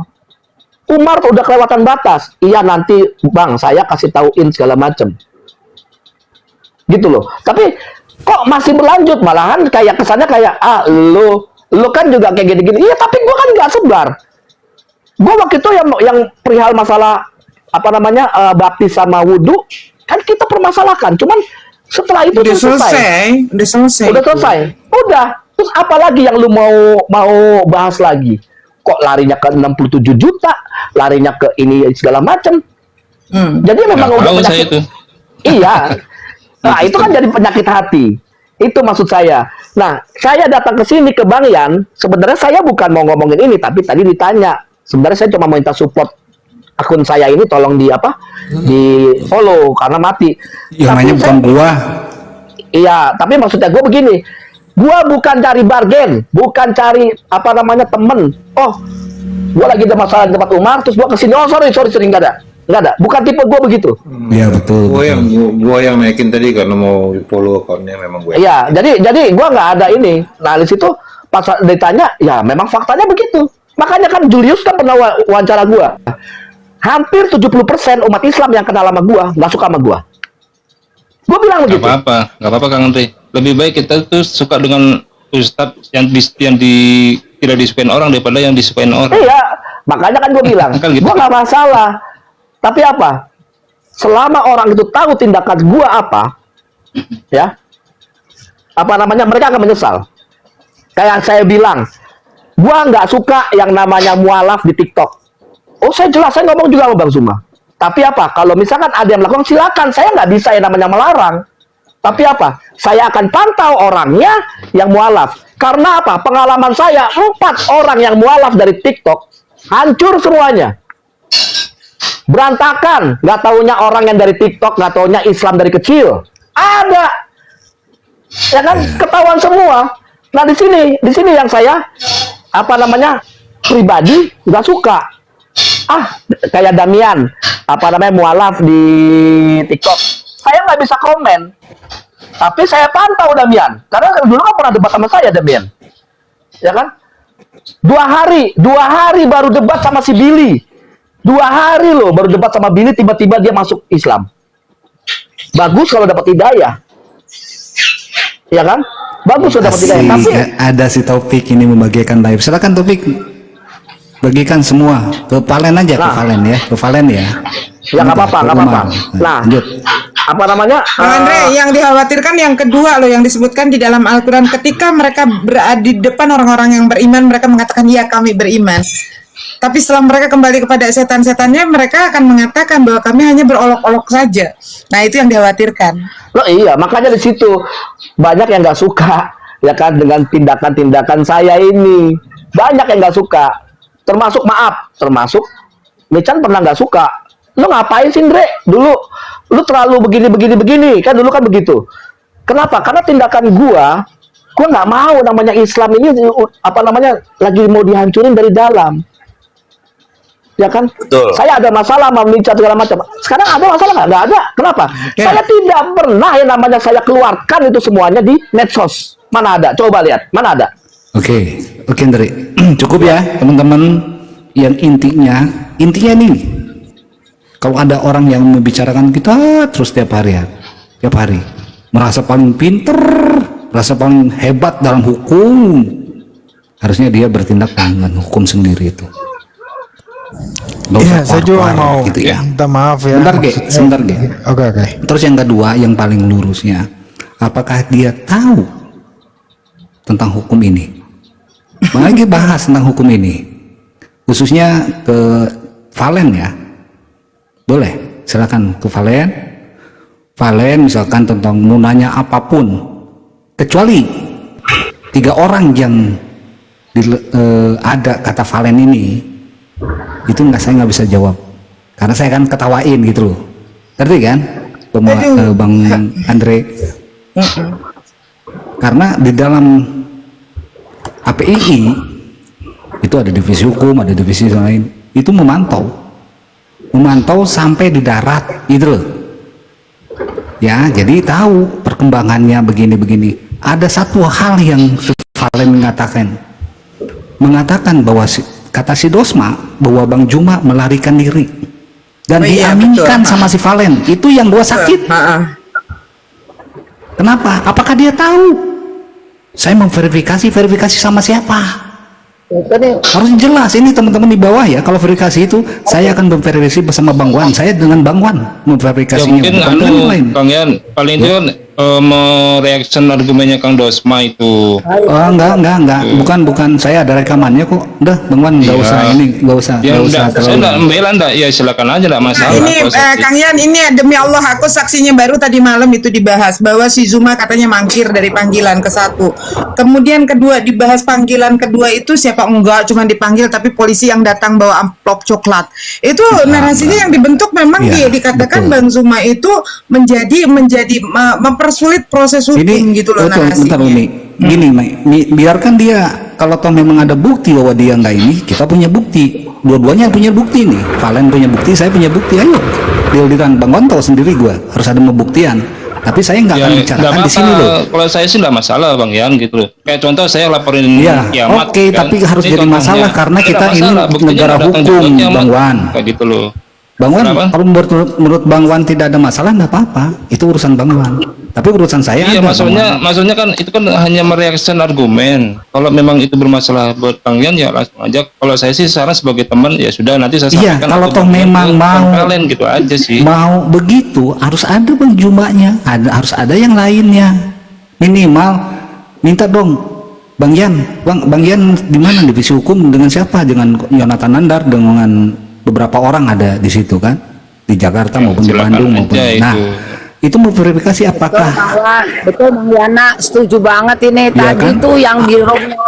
Umar tuh udah kelewatan batas. Iya nanti Bang, saya kasih tauin segala macam. Gitu loh. Tapi kok masih berlanjut, malahan kayak kesannya kayak lu kan juga kayak gini-gini. Iya, tapi gua kan nggak sebar. Gua waktu itu yang perihal masalah apa namanya baptis sama wudhu kan kita permasalahkan. Cuman setelah itu
udah selesai.
Udah. Terus apalagi yang lu mau bahas lagi? Kok larinya ke 67 juta, larinya ke ini segala macam. Jadi memang udah penyakit. Itu. Iya. Nah, itu kan jadi penyakit hati. Itu maksud saya. Nah, saya datang ke sini ke Bang Yan, sebenarnya saya bukan mau ngomongin ini, tapi tadi ditanya. Sebenarnya saya cuma mau minta support akun saya ini tolong di follow karena mati.
Yang namanya bukan gua.
Iya, tapi maksudnya gua begini. Gua bukan cari bargain, bukan cari apa namanya temen. Oh, gua lagi ada masalah di tempat Umar, terus gua kesini. Oh, sorry, nggak ada. Bukan tipe gua begitu.
Iya betul.
Gua yang naikin tadi karena mau follow akunnya memang gue.
Iya, jadi gua nggak ada ini. Nah, di situ pas ditanya, ya memang faktanya begitu. Makanya kan Julius kan pernah wawancara gua. Hampir 70% umat Islam yang kenal sama gua nggak suka sama gua. Gua bilang begitu.
Nggak apa-apa Kang Andre. Lebih baik kita tuh suka dengan ustadz yang tidak disukain orang daripada yang disukain orang.
Iya, makanya kan gua bilang,
kan gitu.
gua nggak masalah. Tapi apa? Selama orang itu tahu tindakan gua apa, ya, apa namanya mereka akan menyesal. Kayak saya bilang, gua nggak suka yang namanya mualaf di TikTok. Oh, saya jelas, saya ngomong juga sama Bang Zuma. Tapi apa? Kalau misalkan ada yang melakukan, silakan. Saya nggak bisa yang namanya melarang. Tapi apa? Saya akan pantau orangnya yang mualaf. Karena apa? Pengalaman saya, 4 orang yang mualaf dari TikTok hancur semuanya. Berantakan. Nggak taunya orang yang dari TikTok, nggak taunya Islam dari kecil. Ada. Ya kan? Ketahuan semua. Nah, di sini yang saya apa namanya? Pribadi nggak suka. Kayak Damian, apa namanya mualaf di TikTok. Saya nggak bisa komen, tapi saya pantau Damian, karena dulu kan pernah debat sama saya Damian, ya kan? 2 hari baru debat sama si Billy, 2 hari loh baru debat sama Billy, tiba-tiba dia masuk Islam. Bagus kalau dapat hidayah, ya kan? Bagus kalau dapat hidayah. Tapi
ada si Taufik ini membagikan live. Silakan Taufik. Bagikan semua ke Valen aja, ke Valen ya.
Ya nggak apa-apa. Nah, lanjut. Apa namanya?
Bang Andre, yang dikhawatirkan yang kedua loh yang disebutkan di dalam Al-Quran, ketika mereka berada di depan orang-orang yang beriman, mereka mengatakan iya kami beriman. Tapi setelah mereka kembali kepada setan-setannya, mereka akan mengatakan bahwa kami hanya berolok-olok saja. Nah, itu yang dikhawatirkan.
Loh iya, makanya di situ banyak yang nggak suka, ya kan, dengan tindakan-tindakan saya ini. Banyak yang nggak suka. Termasuk Michan pernah nggak suka. Lu ngapain sih Andre? Dulu lu terlalu begini kan dulu kan begitu. Kenapa? Karena tindakan gua nggak mau namanya Islam ini apa namanya lagi mau dihancurin dari dalam. Ya kan?
Betul.
Saya ada masalah sama Michan segala macam. Sekarang ada masalah nggak? Nggak ada. Kenapa? Saya tidak pernah yang namanya saya keluarkan itu semuanya di medsos. Mana ada? Coba lihat. Mana ada?
Oke, Andre. Cukup ya, teman-teman. Yang intinya nih, kalau ada orang yang membicarakan kita terus tiap hari, merasa paling pinter, merasa paling hebat dalam hukum, harusnya dia bertindak dengan hukum sendiri itu.
Iya, saya juga mau
gitu ya.
minta maaf ya.
Sebentar, Ge.
Oke.
Terus yang kedua, yang paling lurusnya, apakah dia tahu tentang hukum ini? Lagi bahas tentang hukum ini, khususnya ke Valen ya. Boleh, silakan ke Valen. Valen misalkan tentang mau nanya apapun, kecuali 3 orang yang ada kata Valen ini, itu saya nggak bisa jawab, karena saya kan ketawain gitu loh, ngerti kan, Bang Andre? Karena di dalam APII itu ada divisi hukum, ada divisi lain, itu memantau sampai di darat gitu loh ya, jadi tahu perkembangannya begini. Ada satu hal yang Valen mengatakan bahwa kata si Dosma bahwa Bang Juma melarikan diri dan diaminkan sama si Valen, itu yang gua sakit. Kenapa? Apakah dia tahu saya memverifikasi sama siapa? Harus jelas ini teman-teman di bawah ya. Kalau verifikasi itu saya akan memverifikasi bersama Bang Wan. Saya dengan Bang Wan memverifikasinya.
Ya, mungkin Kang Yan paling itu kan mereaction argumennya Kang Dosma itu.
Oh, enggak. Bukan saya ada rekamannya kok. Udah, Bang Wan enggak usah enggak usah.
Saya enggak membela ya silakan aja enggak masalah.
Ini Kang Yan, ini demi Allah aku saksinya baru tadi malam itu dibahas bahwa si Zuma katanya mangkir dari panggilan ke-1. Kemudian kedua dibahas panggilan kedua itu siapa enggak cuma dipanggil tapi polisi yang datang bawa amplop coklat. Itu narasinya yang dibentuk memang dia dikatakan betul. Bang Zuma itu menjadi mempersulit proses hukum gitu loh narasinya.
Bentar Umi. Gini, biarkan dia, kalau toh memang ada bukti bahwa dia enggak ini, kita punya bukti. Dua-duanya punya bukti nih. Valen punya bukti, saya punya bukti. Ayo. Deal-dealan Bang Wan tahu sendiri gua harus ada pembuktian. Tapi saya nggak akan bicarakan di sini loh.
Kalau saya sih nggak masalah Bang Yan gitu loh. Kayak contoh saya laporin kiamat.
Oke,
kan?
tapi harus jadi masalah karena kita ini negara hukum, Bang Wan.
Kayak gitu loh.
Bang Wan, kalau menurut Bang Wan tidak ada masalah nggak apa-apa. Itu urusan Bang Wan. Tapi urusan saya
iya, maksudnya kan itu kan hanya mereaction argumen. Kalau memang itu bermasalah buat Bang Yan ya langsung aja. Kalau saya sih saran sebagai teman ya sudah nanti saya sampaikan.
Iya, kalau toh memang mau
kalian gitu aja sih.
Mau begitu harus ada Bang Jumanya, harus ada yang lainnya. Minimal minta dong Bang Yan, Bang Yan di mana divisi hukum dengan siapa? Dengan Yonatan Nandar, dengan beberapa orang ada di situ kan, di Jakarta maupun di Bandung maupun. Nah, itu mau verifikasi apakah
betul Bang Yana, setuju banget ini ya, tadi kan? Tuh yang di roomnya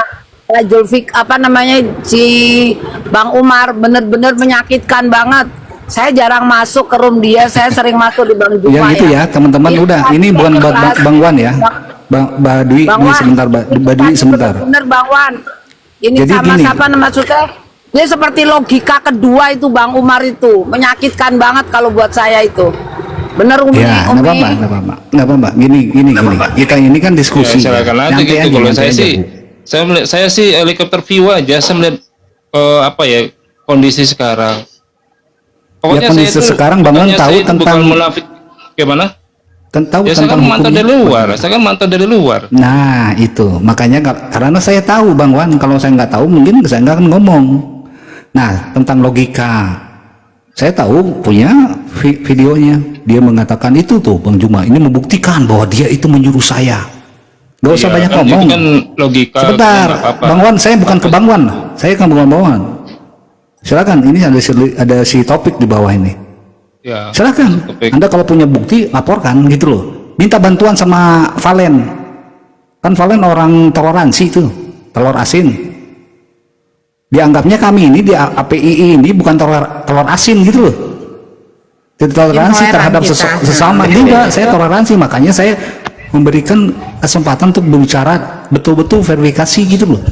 Julfik apa namanya si Bang Umar bener-bener menyakitkan banget. Saya jarang masuk ke room dia, saya sering masuk di Bang Juma
yang itu ya teman-teman udah ini bukan Bang Wan ya, Badui ini sebentar Badui sebentar.
Bener Bang Wan, ini jadi sama gini, siapa maksudnya? Ini seperti logika kedua itu Bang Umar itu menyakitkan banget kalau buat saya itu. Bener Umi,
ya, nggak apa-apa. Gini. Kita ini kan diskusi.
Ya, silakan aja gitu. Kalau saya sih helikopter view aja. Saya melihat apa ya kondisi sekarang. Pokoknya
ya, kondisi sekarang Bang tahu tentang
munafik gimana?
Tahu
ya,
tentang
saya kan mantau dari luar. Saya kan mantau dari luar.
Nah itu makanya karena saya tahu Bang Wan. Kalau saya nggak tahu mungkin saya nggak akan ngomong. Nah tentang logika. Saya tahu punya videonya, dia mengatakan itu tuh Bang Juma ini membuktikan bahwa dia itu menyuruh saya. Gak usah banyak ngomong.
Itu kan logika.
Sebentar, Bang Wan, saya bukan ke Bang Wan, saya kan bukan Bang Wan. Silakan, ini ada si topik di bawah ini.
Ya,
silakan, Anda kalau punya bukti laporkan gitu loh. Minta bantuan sama Valen, kan Valen orang toleransi tuh, telur asin. Dianggapnya kami ini di APII ini bukan telur asin gitu loh. Toleransi terhadap sesama juga, saya toleransi, makanya saya memberikan kesempatan untuk berbicara betul-betul verifikasi gitu loh.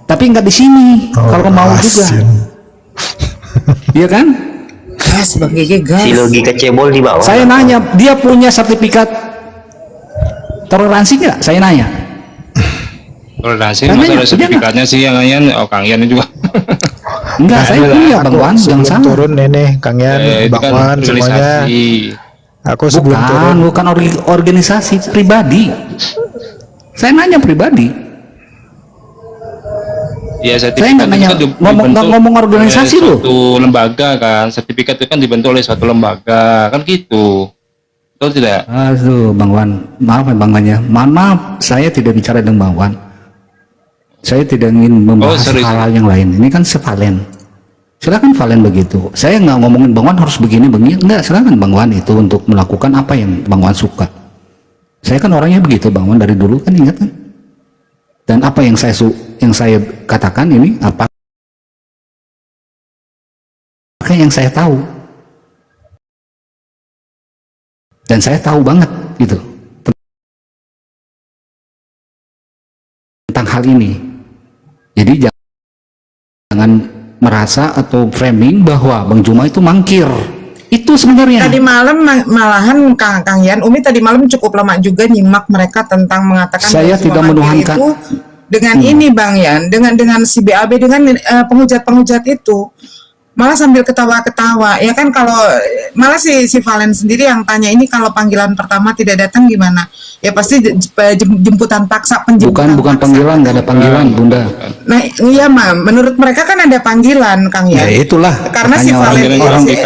Tapi nggak di sini, kalau mau juga. Iya kan?
Gas, Bang Gege, gas.
Si logika cebol di bawah.
Saya nanya, dia punya sertifikat toleransi nggak? Saya nanya.
Toleransi masalah sertifikatnya sih yang Kang Yan juga.
Enggak, saya punya Bang Wan, jangan salah.
Turun ini Kang Yan, Bang Wan semuanya. Aku sebelum turun.
Bukan organisasi pribadi. Saya nanya pribadi.
Ya,
saya nggak nanya ngomong organisasi loh.
Suatu lembaga kan, sertifikat itu kan dibentuk oleh suatu lembaga kan gitu. Betul tidak?
Aduh, Bang Wan, maaf ya Bang Wan ya. Maaf, saya tidak bicara dengan Bang Wan. Saya tidak ingin membahas hal-hal yang lain. Ini kan sevalen. Silakan Valen begitu. Saya nggak ngomongin Bang Wan harus begini, enggak. Silakan Bang Wan itu untuk melakukan apa yang Bang Wan suka. Saya kan orangnya begitu, Bang Wan dari dulu kan, ingat kan? Dan apa yang saya katakan ini apa yang saya tahu. Dan saya tahu banget gitu tentang hal ini. Jadi jangan merasa atau framing bahwa Bang Juma itu mangkir. Itu sebenarnya.
Tadi malam malahan Kang Yan, Umi tadi malam cukup lama juga nyimak mereka tentang mengatakan
saya
bahwa
tidak
Juma
menuhankan
itu dengan ini Bang Yan, dengan si BAB, dengan penghujat-penghujat itu. Malah sambil ketawa-ketawa ya kan. Kalau malah si Valen sendiri yang tanya, ini kalau panggilan pertama tidak datang gimana? Ya pasti jemputan paksa, penjemputan
bukan panggilan, nggak ada panggilan Bunda.
Nah iya Mam, menurut mereka kan ada panggilan Kang
Ya
ya.
itulah.
Karena si Valen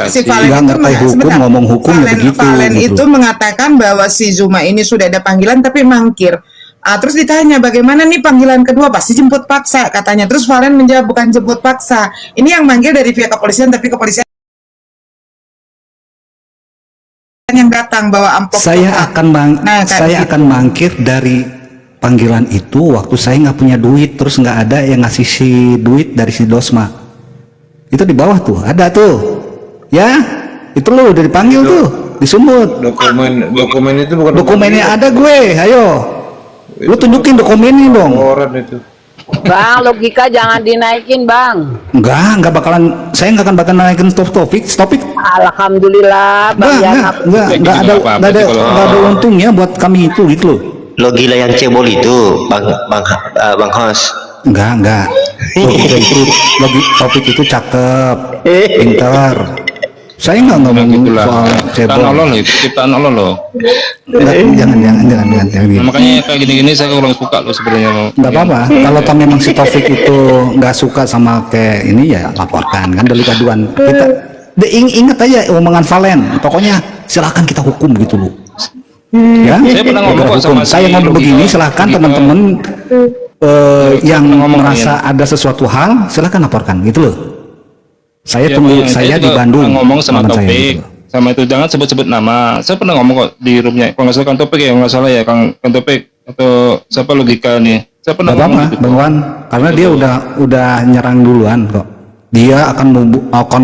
si Valen
nggak ngerti hukum, ngomong hukum ya begitu.
Valen
gitu.
itu mengatakan bahwa si Zuma ini sudah ada panggilan tapi mangkir. Terus ditanya bagaimana nih panggilan kedua, pasti jemput paksa katanya. Terus Valen menjawab bukan jemput paksa. Ini yang manggil dari pihak kepolisian, tapi kepolisian yang datang bawa amplop.
Saya akan mangkir dari panggilan itu waktu saya nggak punya duit, terus nggak ada yang ngasih si duit dari si Dosma. Itu di bawah tuh, ada tuh. Ya, itu lo udah dipanggil tuh, disumut.
Dokumen itu bukan
dokumennya ada gue, ayo. Lu tunjukin dokumennya dong.
Orang itu.
Bang, logika jangan dinaikin Bang.
Enggak bakalan, saya nggak akan naikin topik.
Alhamdulillah Bang.
Enggak ada untungnya buat kami itu gitu loh.
Lo gila yang cebol itu, Bang Hos.
Enggak. Topik itu cakep, pintar. Saya nggak ngomongin soal cebol.
Ciptaan Allah loh.
Jangan.
Nah, makanya kayak gini-gini saya kurang suka loh sebenarnya.
Nggak apa-apa. Kalau toh memang si Taufik itu nggak suka sama kayak ini ya laporkan kan, delik aduan. Kita ingat aja omongan Valen. Pokoknya silakan kita hukum gitu loh. Ya.
Saya pernah ngomong kok sama
saya ngomong begini, silakan teman-teman yang merasa ada sesuatu hal silakan laporkan gitu loh. Saya tunggu, saya di Bandung
ngomong sama
Taufik
gitu. Sama itu jangan sebut-sebut nama. Saya pernah ngomong kok di roomnya, kalau nggak salah Kang Taufik ya, nggak salah ya Kang Taufik atau siapa logika nih. Saya pernah ngomong gitu,
Bang Wan, karena dia udah nyerang duluan kok. Dia akan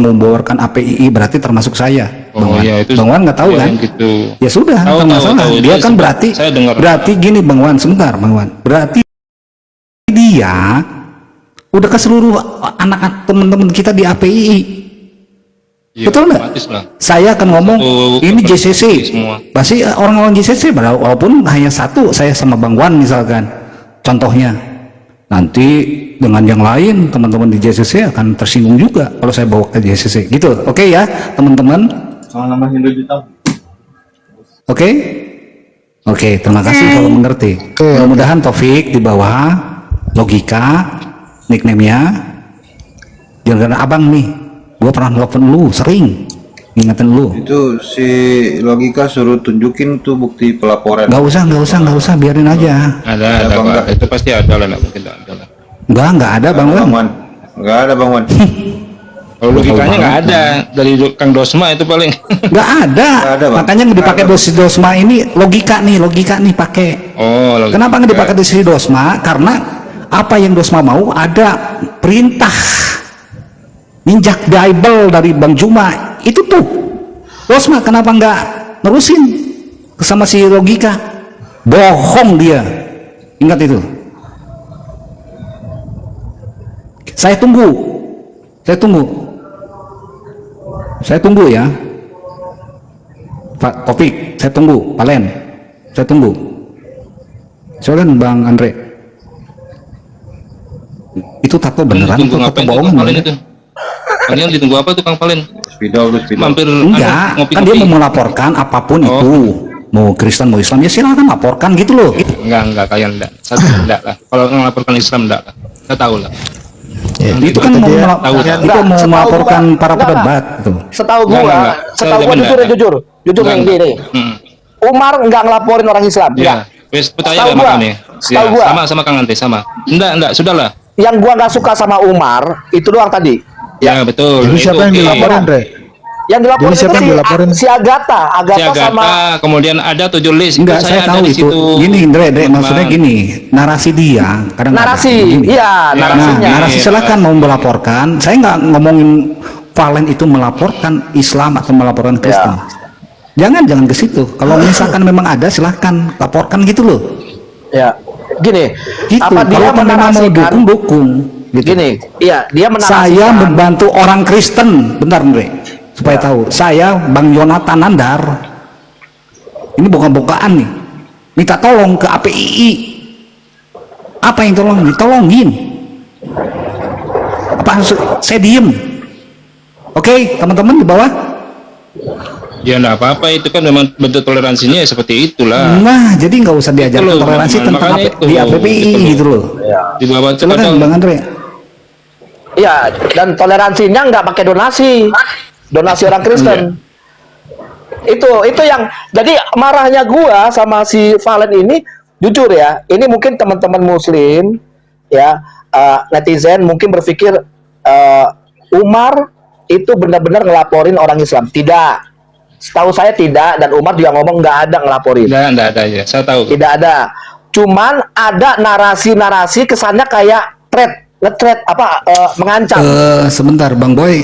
membawarkan API, berarti termasuk saya. Bang Wan.
Iya, itu
Bang Wan nggak tahu kan?
Gitu.
Ya sudah, nggak masalah. Dia kan berarti gini Bang Wan, sebentar Bang Wan. Berarti dia udah ke seluruh anak teman-teman kita di API. Ya, betul nggak? Saya akan ngomong ini JCC. Pasti orang-orang JCC, walaupun hanya satu, saya sama Bang Wan misalkan. Contohnya, nanti dengan yang lain teman-teman di JCC akan tersinggung juga kalau saya bawa ke JCC. Gitu, oke ya teman-teman?
Soal nama Hindu Jita.
Oke, terima kasih kalau mengerti. Mudah-mudahan Taufik di bawah logika. Nickname-nya jangan abang nih, gua pernah nelfon lu sering ngingetin lu.
Itu si logika suruh tunjukin tuh bukti pelaporan.
Nggak usah, biarin aja.
Ada Pak. Itu pasti ada lah, mungkin ada lah.
Nggak ada Bang Wan.
Nggak ada Bang Wan.
Kalau logikanya nggak ada dari Kang Dosma itu paling.
Nggak ada. Makanya dipakai Dosma ini logika nih pakai.
Oh. Logika.
Kenapa nggak dipakai dosis Dosma? Karena apa yang Dosma mau, ada perintah ninjak Bible dari Bang Juma itu tuh. Dosma kenapa nggak nerusin sama si logika? Bohong dia, ingat itu. Saya tunggu ya Pak Taufik, saya tunggu Valen, saya tunggu. Silakan Bang Andre. Itu tato beneran atau tato bohongan?
Kalian ditunggu apa tuh Kang Valen?
Spidol.
Mampir enggak, kan dia mau melaporkan apapun itu. Mau Kristen mau Islam ya silakan laporkan gitu loh.
Enggak kalian enggak. Enggak lah. Kalau ngelaporkan Islam enggak lah. Saya tahu lah.
Itu kan mau melaporkan para pedebat tuh.
Setahu gua jujur yang gini. Umar nggak ngelaporin orang Islam.
Iya. Wes percaya sama kami.
Setahu gua.
Sama Kang Ante sama. Enggak, sudahlah.
Yang gua nggak suka sama Umar itu doang tadi.
Ya, betul.
Jadi siapa yang
oke.
dilaporin, Re?
Yang dilaporin
Jadi siapa
itu
yang dilaporin?
si Agatha,
Si Agatha, kemudian ada 7 list.
Enggak,
Itu
saya
ada
tahu
di
itu.
situ.
Gini, Dre,
teman-teman.
maksudnya gini, narasi dia kadang-kadang
narasi,
gini.
iya narasinya.
Nah, narasi silakan mau melaporkan. Saya nggak ngomongin Valen itu melaporkan Islam atau melaporkan Kristen. Jangan ke situ. Kalau misalkan memang ada, silahkan laporkan gitu loh.
Ya, gini.
Gitu.
Apa dia
Kalau memang mau
menarasikan?
dukung. Gitu.
Gini, iya dia menarasikan.
Saya membantu orang Kristen, bentar Andre, supaya tahu. Saya Bang Yonatan Nandar. Ini bukan-bukaan nih. Minta tolong ke APII. Apa yang tolong? Ditolongin. Apa harus saya diem? Oke, teman-teman di bawah.
Ya enggak apa-apa, itu kan memang bentuk toleransinya ya seperti itulah.
Nah, jadi nggak usah diajarkan
Itu loh,
toleransi tentang
makanya itu,
di APPI
gitu
gitu loh.
Di bawah itu
Silakan
kadang-
Bang Andre.
Iya, dan toleransinya nggak pakai donasi orang Kristen. Itu yang jadi marahnya gua sama si Valen ini, jujur ya, ini mungkin teman-teman Muslim ya, netizen mungkin berpikir Umar itu benar-benar ngelaporin orang Islam. Tidak. Setahu saya tidak, dan Umar juga ngomong nggak ada ngelaporin.
Nggak ada ya, saya tahu.
Tidak ada. Cuman ada narasi-narasi kesannya kayak nge-threat mengancam.
Sebentar Bang Boy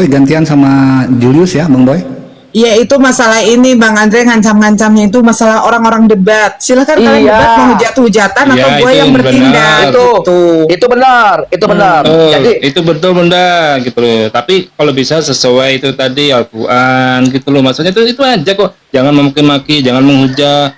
gantian sama Julius ya Bang Boy.
Ya itu masalah ini Bang Andre ngancam-ngancamnya itu masalah orang-orang debat. Silakan kalian
Iya.
debat mau hujat-hujatan atau
Iya,
gue
itu
yang bertindak.
Itu benar. Jadi
itu betul benda gitu loh. Tapi kalau bisa sesuai itu tadi Al-Quran gitu loh. Maksudnya itu aja kok. Jangan memaki-maki, jangan menghujat.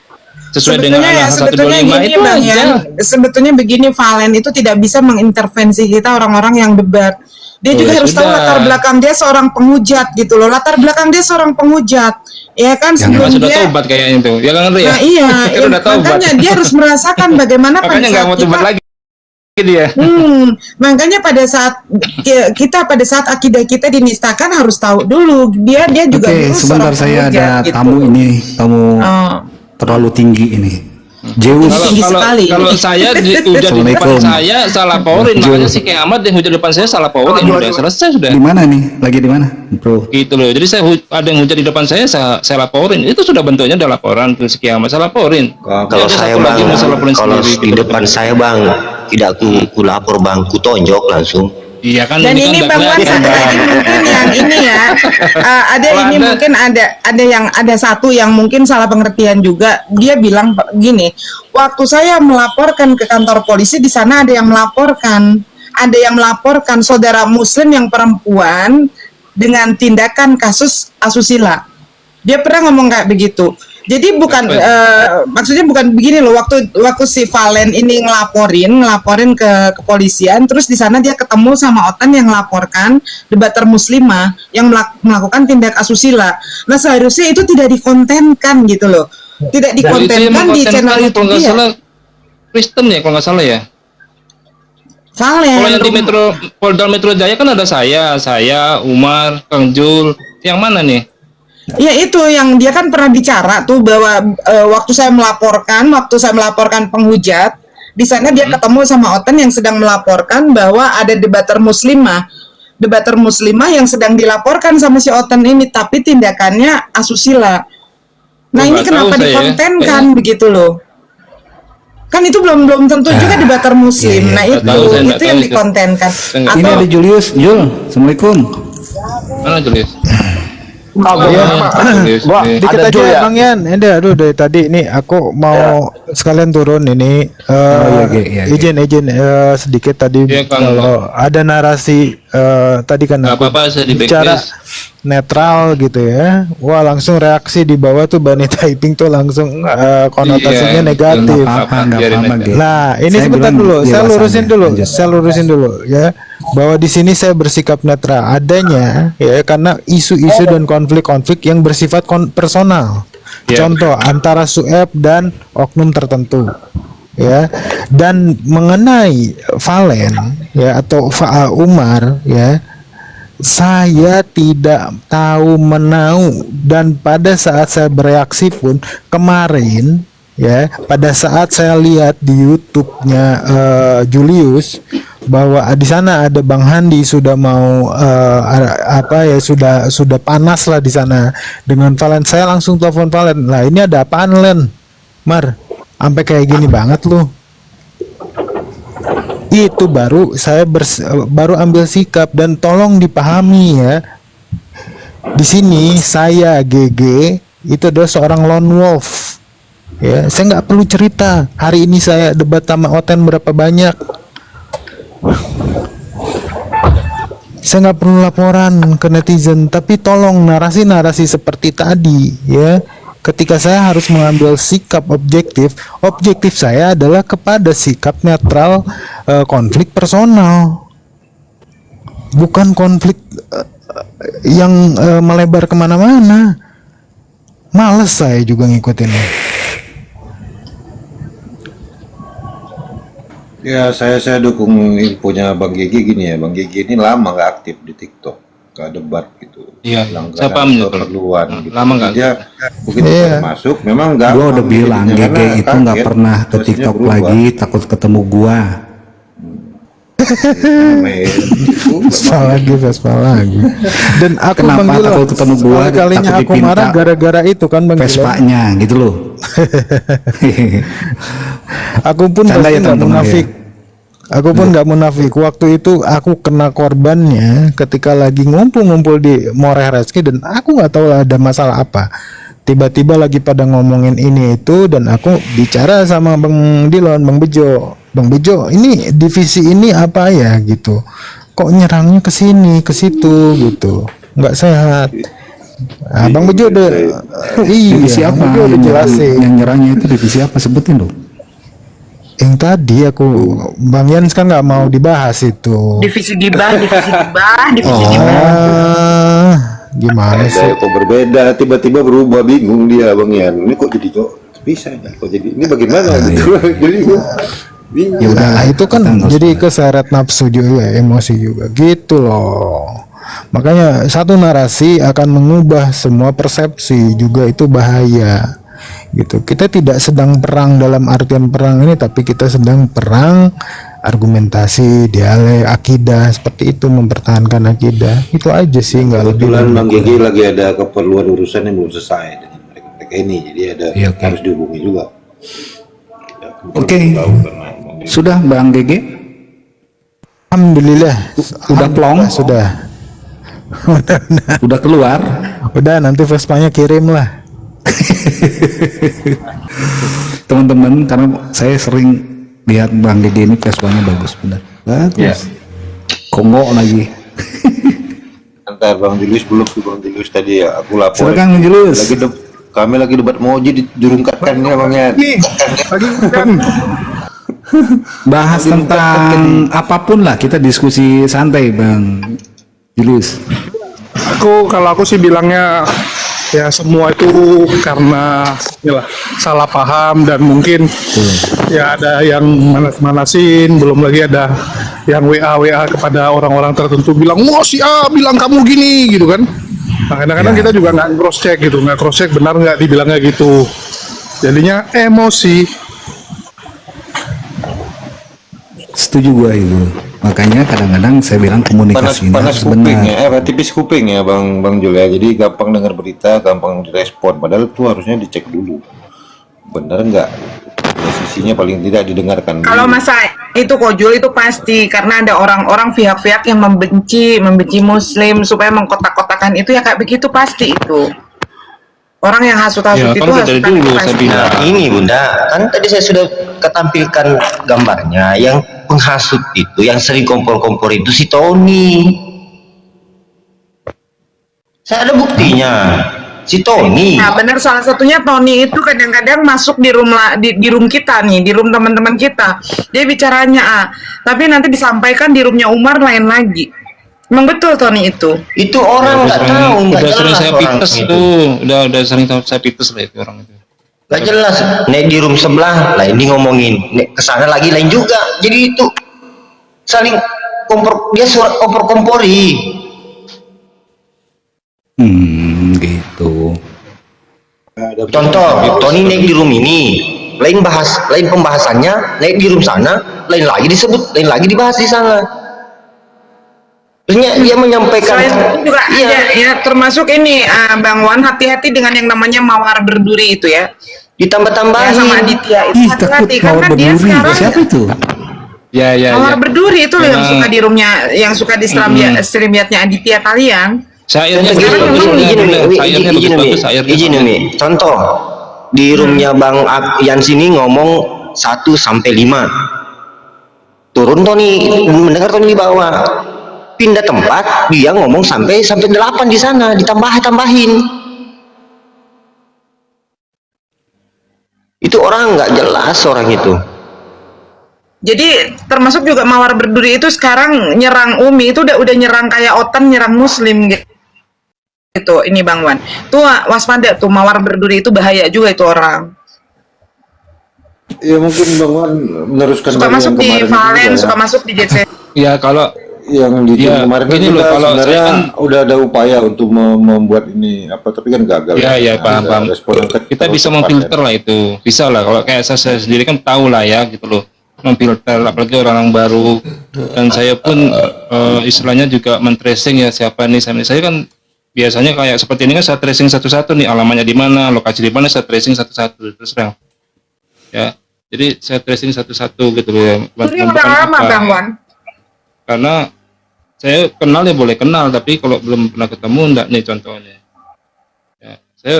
Sesuai dengan
Sebetulnya
Al-Quran 125
gini
itu
Bang
aja.
ya. Sebetulnya begini, Valen itu tidak bisa mengintervensi kita orang-orang yang debat. Dia
Oh,
juga
ya
harus tahu
sudah.
latar belakang dia seorang penghujat gitu loh. Latar belakang dia seorang penghujat. Ya kan sebelum
Sudah
dia
tobat kayaknya itu. Ya kan Andre ya?
Nah iya,
Kan udah tobat.
makanya dia harus merasakan bagaimana pada
Makanya nggak
saat
mau tobat
kita
lagi dia.
makanya pada saat pada saat akidah kita dinistakan harus tahu dulu dia juga
Oke,
dulu
sebentar
seorang
saya
penghujat,
ada
gitu.
tamu terlalu tinggi ini. Zeus.
Kalau saya hujat di depan saya salah porin, makanya si Kiamat yang hujat depan saya salah porin, udah selesai sudah.
Di mana nih? Lagi di mana, Bro?
Gitu loh. Jadi saya ada yang hujat di depan saya laporin. Itu sudah bentuknya ada laporan tuh si Kiamat saya laporin.
Kalau saya Bang, kalau di depan saya Bang, tidak ku lapor Bang, ku tonjok langsung.
Iya kan.
Dan ini
kan
Bang Wan, mungkin yang ini ya, ada satu yang mungkin salah pengertian juga. Dia bilang gini, waktu saya melaporkan ke kantor polisi di sana ada yang melaporkan saudara Muslim yang perempuan dengan tindakan kasus asusila. Dia pernah ngomong kayak begitu. Jadi bukan maksudnya bukan begini loh, waktu si Valen ini ngelaporin ke kepolisian, terus di sana dia ketemu sama Otan yang melaporkan debater muslimah yang melakukan tindak asusila. Nah seharusnya itu tidak dikontenkan gitu loh, tidak dikontenkan di channel YouTube
kalau nggak
dia.
salah Kristen ya kalau nggak salah ya.
Valen.
Kalau yang di Polda Metro Jaya kan ada saya, Umar, Kang Jul, yang mana nih?
Ya itu yang dia kan pernah bicara tuh bahwa waktu saya melaporkan penghujat di sana dia ketemu sama Otan yang sedang melaporkan bahwa ada debater muslimah yang sedang dilaporkan sama si Otan ini, tapi tindakannya asusila. Nah ini kenapa dikontenkan begitu loh? Kan itu belum tentu juga debater muslim. Nah itu yang dikontenkan.
Ini ada Julius, Jul. Assalamualaikum.
Mana Julius?
Dikit aja ya. Bang Yan, aduh dari tadi ini aku mau sekalian turun ini izin sedikit tadi kalau ada narasi tadi kan aku bicara netral gitu ya. Wah langsung reaksi di bawah tuh Bani Typing tuh langsung konotasinya negatif. Nah ini sebentar dulu, saya lurusin dulu ya, bahwa di sini saya bersikap netral adanya ya karena isu-isu dan konflik-konflik yang bersifat personal. Contoh antara Sueb dan oknum tertentu. Ya, dan mengenai Valen ya atau Umar ya, saya tidak tahu menau, dan pada saat saya bereaksi pun kemarin ya, pada saat saya lihat di YouTube-nya Julius bahwa di sana ada Bang Handi sudah mau sudah panas lah di sana dengan Valen. Saya langsung telepon Valen, lah ini ada apaan Len? Mar, sampai kayak gini banget lu. Itu baru saya baru ambil sikap, dan tolong dipahami ya. Di sini saya GG itu adalah seorang lone wolf. Ya, saya nggak perlu cerita. Hari ini saya debat sama Oten berapa banyak. Saya nggak perlu laporan ke netizen, tapi tolong narasi-narasi seperti tadi ya. Ketika saya harus mengambil sikap objektif saya adalah kepada sikap netral, konflik personal, bukan konflik yang melebar kemana-mana. Males saya juga ngikutinnya.
Ya, saya dukung infonya Bang Gigi gini ya. Bang Gigi ini lama nggak aktif di TikTok, nggak debat gitu.
Iya,
Langganan
saya paham itu.
keperluan gitu.
Lama nggak.
Dia begitu masuk, memang nggak.
Gua udah bilang GG itu nggak pernah ke TikTok lagi, takut ketemu gua.
Vespa lagi. Dan aku
Kenapa
Bang Gilo,
takut ketemu gua?
kalinya
Takut
aku
dipinta
marah gara-gara itu kan Bang Gilo.
Vespanya gitu loh.
Aku pun
Canda
pasti
ya,
nggak
teman-teman,
munafik. Aku pun nggak munafik. Waktu itu aku kena korbannya ketika lagi ngumpul-ngumpul di Moreh Reski, dan aku nggak tahu ada masalah apa. Tiba-tiba lagi pada ngomongin ini itu, dan aku bicara sama Bang Dilon, Bang Bejo, ini divisi ini apa ya gitu. Kok nyerangnya ke sini, ke situ gitu. Nggak sehat. Nah, Bang Bejo udah
Divisi
iya,
apa?
Bang Bejo udah jelasin.
Yang nyerangnya itu divisi apa? Sebutin dong.
Yang tadi aku Bang Yans kan nggak mau dibahas itu.
Divisi gibah.
Gimana sih?
Kok berbeda, tiba-tiba berubah, bingung dia Bang Yan. Ini kok jadi bisa ya? Kok jadi ini bagaimana gitu? Jadi bingung.
Ya udah, itu kan jadi keseret nafsu juga, emosi juga gitu loh. Makanya satu narasi akan mengubah semua persepsi, juga itu bahaya gitu. Kita tidak sedang perang dalam artian perang ini, tapi kita sedang perang argumentasi, dialek, akidah, seperti itu, mempertahankan akidah. Itu aja sih, nggak lebih.
Kebetulan Bang Gigi lagi ada keperluan urusan yang belum selesai dengan mereka ini, jadi ada harus dihubungi juga.
Oke. Sudah Bang Gigi?
Alhamdulillah.
Udah plong?
Sudah.
Udah keluar?
Udah, nanti Vespanya kirim lah.
Teman-teman, karena saya sering lihat Bang Gigi ini Vespanya bagus, benar. Bagus. Kongo lagi.
Antar Bang Julius belum tuh Bang Julius tadi ya, aku lapor.
Silakan Bang Julius.
Kami lagi debat Moji dijurungkatkan ya Bang Yan.
Bahas tentang apapun lah, kita diskusi santai Bang Julius.
Kalau aku sih bilangnya ya semua itu karena inilah salah paham, dan mungkin ya ada yang manas-manasin, belum lagi ada yang WA kepada orang-orang tertentu bilang, wah si A bilang kamu gini gitu kan. Nah, kadang-kadang kita juga nggak cross check gitu, nggak cross check benar nggak dibilangnya gitu, jadinya emosi.
Setuju gua itu. Makanya kadang-kadang saya bilang komunikasi
panas kuping ya, tipis kuping ya Bang Jul ya. Jadi gampang dengar berita, gampang direspon. Padahal itu harusnya dicek dulu, benar nggak? Posisinya paling tidak didengarkan.
Kalau masa itu kok Jul, itu pasti karena ada orang-orang pihak-pihak yang membenci Muslim supaya mengkotak-kotakan itu, ya kayak begitu pasti itu. Orang yang hasut-hasut itu
dari dulu saya bilang. Nah, ini Bunda, kan tadi saya sudah ketampilkan gambarnya. Yang penghasut itu, yang sering kompor-kompor itu si Tony. Saya ada buktinya, si Tony.
Nah benar, salah satunya Tony itu kadang-kadang masuk di room kita nih, di room teman-teman kita. Dia bicaranya tapi nanti disampaikan di roomnya Umar lain lagi. Emang betul Tony itu?
Itu orang nggak tahu,
udah sering saya pites tuh, udah sering saya pites lah itu orang itu.
Gak jelas, naik di room sebelah, lain di ngomongin, naik kesana lagi lain juga. Jadi itu saling kompor, dia surat kompor-kompori.
Gitu.
Contoh, Tony naik di room ini, lain pembahasannya, naik di room sana, lain lagi disebut, lain lagi dibahas di sana. Terusnya dia menyampaikan,
Selain itu juga
iya,
ada, ya termasuk ini Bang Wan, hati-hati dengan yang namanya mawar berduri itu ya.
ditambah-tambahin.
Ya, sama Aditya itu
Ih, takut
hati-hati karena
mawar
dia
berduri.
sekarang
Siapa itu?
Ya.
mawar berduri itu loh yang
Memang-
suka di roomnya, yang suka di streamiatnya Aditya kalian.
Syairnya
Contoh
bagus-bagus,
izin Umi. Contoh di roomnya Bang Yan sini ngomong 1 sampai 5. Turun Tony, mendengar Tony di bawah. Pindah tempat, dia ngomong sampai 8 di sana, tambahin. Itu orang nggak jelas orang itu.
Jadi termasuk juga mawar berduri itu sekarang nyerang Umi itu udah nyerang kayak Otan nyerang Muslim gitu. Ini Bang Wan. Tuh waspada tuh mawar berduri itu bahaya juga itu orang.
Ya mungkin Bang Wan meneruskan
Suka
dari
masuk
yang
di
kemarin
Valen,
juga,
suka masuk di JC.
Ya kalau
yang di
Ya,
kemarin kan
gini
kita
loh, kalau
sebenarnya
saya kan-
udah ada upaya untuk membuat ini apa, tapi kan gagal.
Ya,
Ada
paham.
respon yang
Kita bisa
cepat,
memfilter lah itu. Bisa lah kalau kayak saya sendiri kan tahu lah ya gitu loh. Memfilter apalagi orang baru, dan saya pun istilahnya juga men-tracing ya siapa nih saya kan biasanya kayak seperti ini kan saya tracing satu-satu nih, alamatnya di mana, lokasi di mana, saya tracing satu-satu terus terang. Ya. Jadi saya tracing satu-satu gitu loh ya.
Itu yang udah lama Bang Wan.
Karena saya kenal ya boleh kenal, tapi kalau belum pernah ketemu enggak nih contohnya. Ya, saya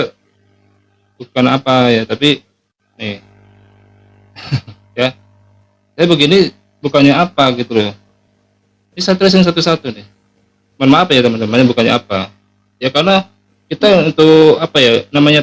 bukan apa ya, tapi nih. Ya. Saya begini bukannya apa gitu loh. Ini saya tracing satu-satu nih. Mohon maaf ya teman-teman, bukannya apa. Ya karena kita untuk apa ya namanya